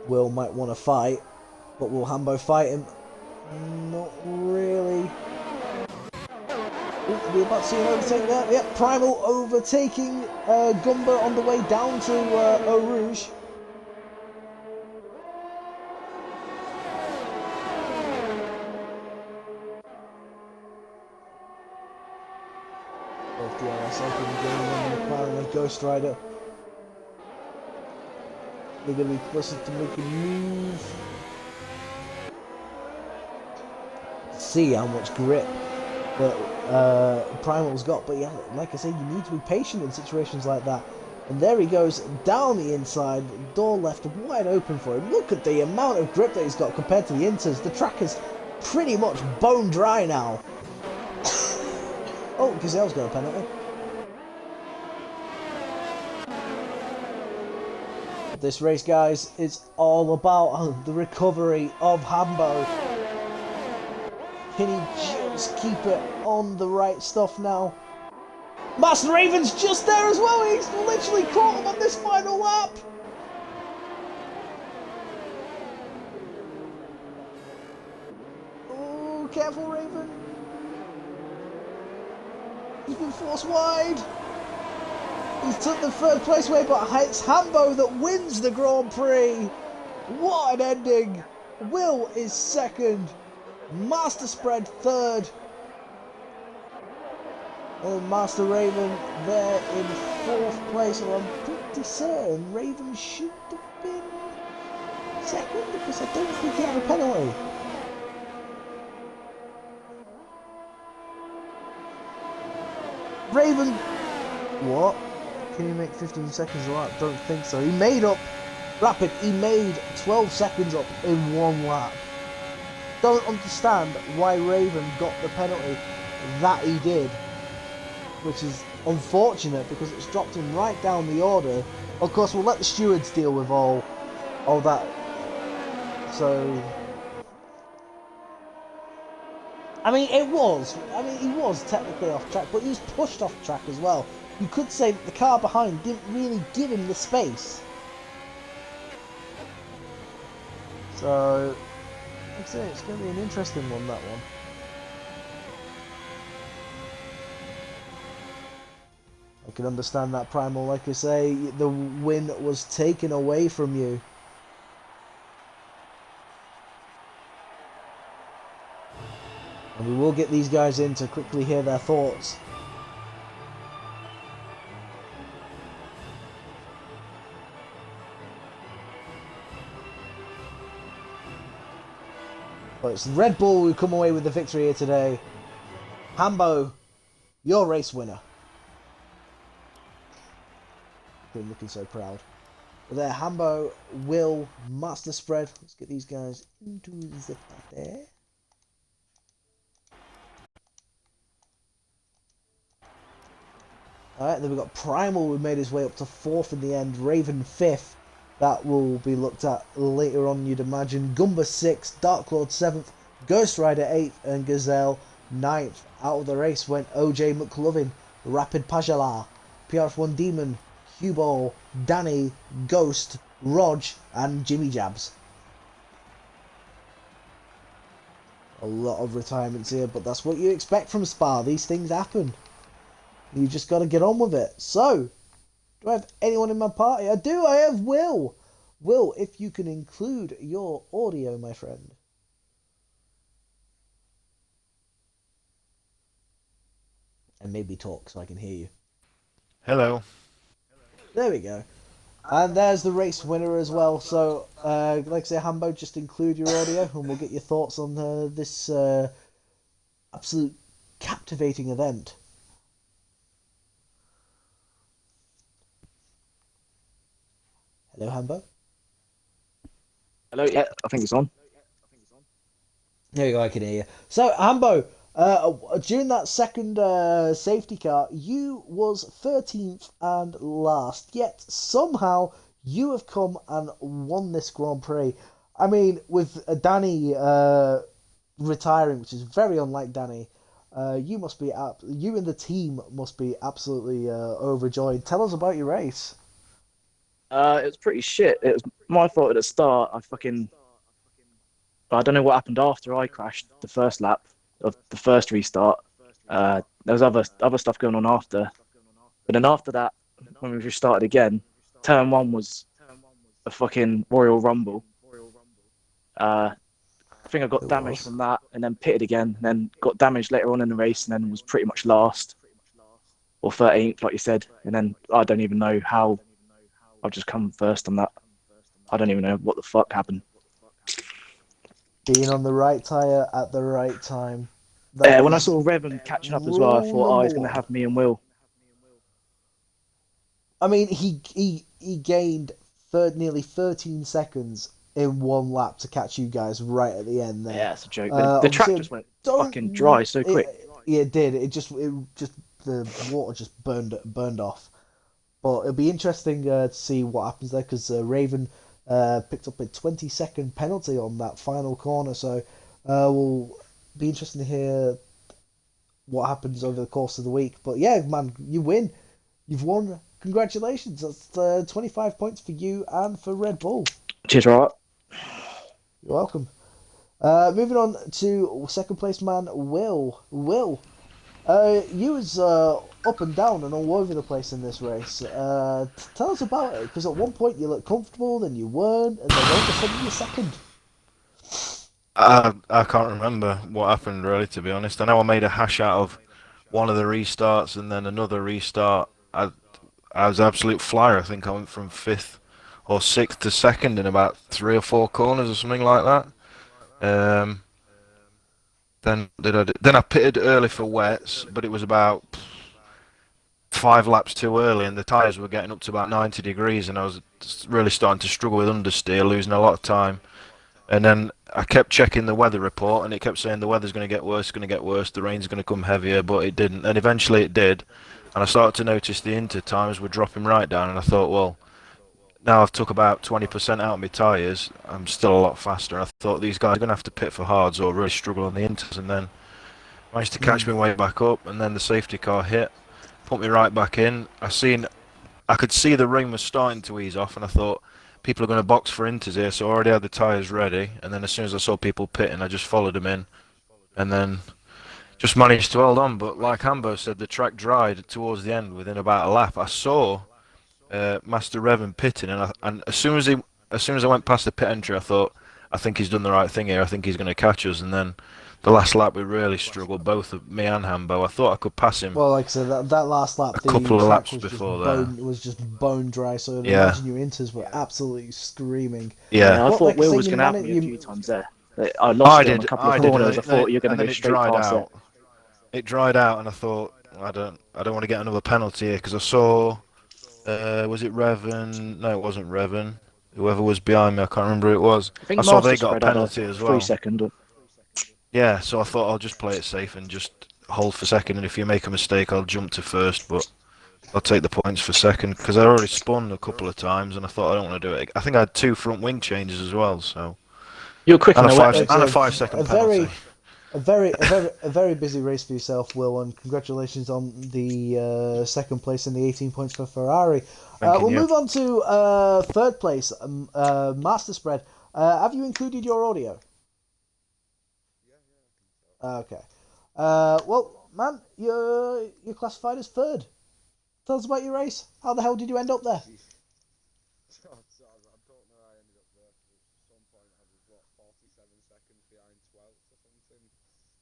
Will might want to fight. But will Hambo fight him? Not really. Ooh, we're about to see an overtake there. Yep, Primal overtaking Gumba on the way down to Eau Rouge. Both DRS open going on the McLaren and Ghost Rider. They're going to be closer to make a move. See how much grip that Primal's got, but yeah, like I say, you need to be patient in situations like that. And there he goes down the inside, door left wide open for him. Look at the amount of grip that he's got compared to the Inters. The track is pretty much bone dry now. Oh, Gazelle's got a penalty. This race, guys, is all about the recovery of Hambo. Can he just keep it on the right stuff now? Master Raven's just there as well. He's literally caught him on this final lap. Oh, careful, Raven. He's been forced wide. He's took the third place away, but it's Hambo that wins the Grand Prix. What an ending. Will is second. Master Spread third. And Master Raven there in fourth place. So I'm pretty certain Raven should have been second because I don't think he had a penalty. Raven, what? Can he make 15 seconds a lap? Don't think so. He made up, rapid, he made 12 seconds up in one lap. Don't understand why Raven got the penalty that he did, which is unfortunate because it's dropped him right down the order. Of course, we'll let the stewards deal with all that. So, I mean, he was technically off track, but he was pushed off track as well. You could say that the car behind didn't really give him the space. So, like I say, it's going to be an interesting one, that one. I can understand that, Primal. Like I say, the win was taken away from you. And we will get these guys in to quickly hear their thoughts. But it's Red Bull who come away with the victory here today. Hambo, your race winner. Been looking so proud. But there, Hambo, Will, Master Spread. Let's get these guys into the zip there. Alright, then we've got Primal who made his way up to 4th in the end. Raven 5th. That will be looked at later on, you'd imagine. Gumba 6th, Dark Lord 7th, Ghost Rider 8th, and Gazelle 9th. Out of the race went OJ McLovin, Rapid Pajala, PRF1 Demon, Cue Danny, Ghost, Rog, and Jimmy Jabs. A lot of retirements here, but that's what you expect from Spa. These things happen. You just got to get on with it. So, do I have anyone in my party? I do. I have Will. Will, if you can include your audio, my friend. And maybe talk so I can hear you. Hello. There we go. And there's the race winner as well. So, like I say, Hambo, just include your audio and we'll get your thoughts on this absolute captivating event. Hello, Hambo. Hello, yeah, I think it's on. There you go, I can hear you. So, Hambo, during that second safety car, you was 13th and last. Yet, somehow, you have come and won this Grand Prix. I mean, with Danny retiring, which is very unlike Danny, you and the team must be absolutely overjoyed. Tell us about your race. It was pretty shit. It was my fault at the start. I don't know what happened after I crashed the first lap of the first restart. There was other stuff going on after. But then after that, when we restarted again, turn 1 was a fucking Royal Rumble. I think I got damaged from that and then pitted again, and then got damaged later on in the race and then was pretty much last. Or 13th, like you said. And then I don't even know how I've just come first on that. I don't even know what the fuck happened. Being on the right tyre at the right time. Yeah, when I saw Revan catching up as well, I thought, oh, he's going to have me and Will. I mean, he gained nearly 13 seconds in one lap to catch you guys right at the end there. Yeah, it's a joke. The track just went fucking dry so quick. It did. It just the water just burned off. But it'll be interesting to see what happens there because Raven picked up a 20-second penalty on that final corner. So we'll be interesting to hear what happens over the course of the week. But yeah, man, you win. You've won. Congratulations. That's 25 points for you and for Red Bull. Cheers, right? You're welcome. Moving on to second place man, Will. Will, you was up and down and all over the place in this race. Tell us about it, because at one point you looked comfortable, then you weren't, and then all of a sudden you're second. I can't remember what happened really, to be honest. I know I made a hash out of one of the restarts and then another restart. I was an absolute flyer. I think I went from fifth or sixth to second in about 3 or 4 corners or something like that. Then I pitted early for wets, but it was about 5 laps too early, and the tyres were getting up to about 90 degrees, and I was really starting to struggle with understeer, losing a lot of time. And then I kept checking the weather report, and it kept saying the weather's going to get worse, going to get worse, the rain's going to come heavier, but it didn't. And eventually it did, and I started to notice the inter times were dropping right down, and I thought, well, now I've took about 20% out of my tyres, I'm still a lot faster. I thought these guys are going to have to pit for hards or really struggle on the inters, and then managed to catch my way back up, and then the safety car hit, put me right back in. I could see the rain was starting to ease off, and I thought, people are going to box for inters here, so I already had the tyres ready, and then as soon as I saw people pitting, I just followed them in, and then just managed to hold on. But like Hambo said, the track dried towards the end within about a lap. I saw Master Revan pitting, and as soon as I went past the pit entry, I thought, I think he's done the right thing here. I think he's going to catch us. And then the last lap, we really struggled, both of me and Hambo. I thought I could pass him. Well, like I said, that last lap, a couple of laps before that was just bone dry. So I'd Yeah. imagine your inters were absolutely screaming. Yeah, I What, thought like I Will said, was you going to have managed- me a you- few times there. I lost it on a couple of corners. I and thought you were going and to then go it straight dried past out. It dried out, and I thought, I don't want to get another penalty here, because I saw, was it Revan? No, it wasn't Revan. Whoever was behind me, I can't remember who it was. I think saw they Master got a Spread had penalty as 3 well. second. Yeah, so I thought I'll just play it safe and just hold for second, and if you make a mistake, I'll jump to first, but I'll take the points for second, because I already spun a couple of times, and I thought I don't want to do it. I think I had 2 front wing changes as well, so You were quick and on a the wet bit. 5 second a penalty. very busy race for yourself, Will, and congratulations on the second place and the 18 points for Ferrari. Thank We'll you. move on to third place, Master Spread. Have you included your audio? Okay. Well, man, you're classified as third. Tell us about your race. How the hell did you end up there? I don't know how I ended up there. At some point, I was 47 seconds behind 12th or something.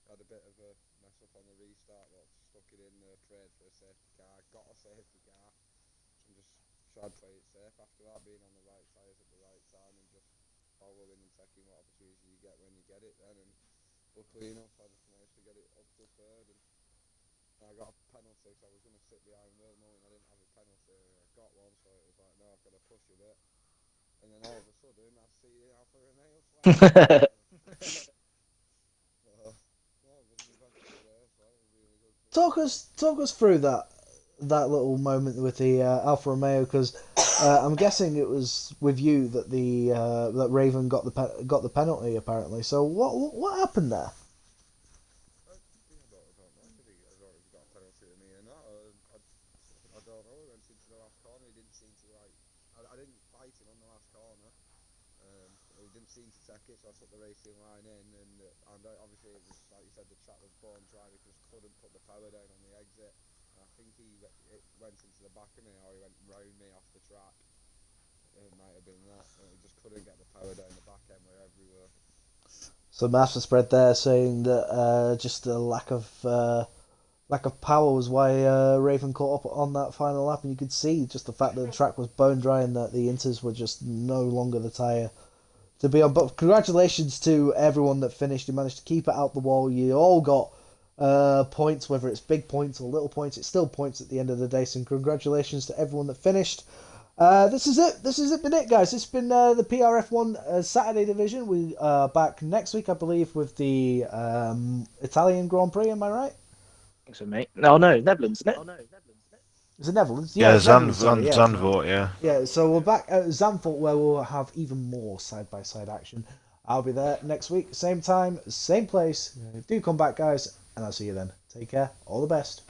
Had a bit of a mess up on the restart, but stuck it in the trade for a safety car. Got a safety car, and just tried to play it safe after that, being on the right tyres at the right time, and just following and taking what opportunity you get when you get it. Then, and luckily enough, I just managed to get it up to third, and I got a penalty, so I was going to sit behind Will, knowing I didn't have a penalty. I got one, so it was like, no, I've got to push a bit. And then all of a sudden, I see Alpha Romeo fly. Talk us through that little moment with the Alfa Romeo, because I'm guessing it was with you that the that Raven got the penalty apparently. So what happened there? I don't know. He went into the last corner. He didn't seem to like. I didn't fight him on the last corner. He didn't seem to take it, so I took the racing line in, and obviously it was like you said, the track was bone dry. He just couldn't put the power down on the exit. And I think it went into the back of me, or he went round me off the track. It might have been that. He just couldn't get the power down the back end wherever we were. So Master Spread there saying that just a lack of power was why Raven caught up on that final lap, and you could see just the fact that the track was bone dry and that the inters were just no longer the tyre to be on. But congratulations to everyone that finished. You managed to keep it out the wall. You all got points, whether it's big points or little points. It's still points at the end of the day. So congratulations to everyone that finished. This is it. This has been it, guys. This has been the PRF1 Saturday division. We are back next week, I believe, with the Italian Grand Prix. Am I right? I think so, mate. No, Netherlands, isn't it? Is it Netherlands? Yeah, it's Netherlands, sorry, yeah. Zandvoort, yeah. Yeah, so we're back at Zandvoort, where we'll have even more side-by-side action. I'll be there next week, same time, same place. Do come back, guys, and I'll see you then. Take care. All the best.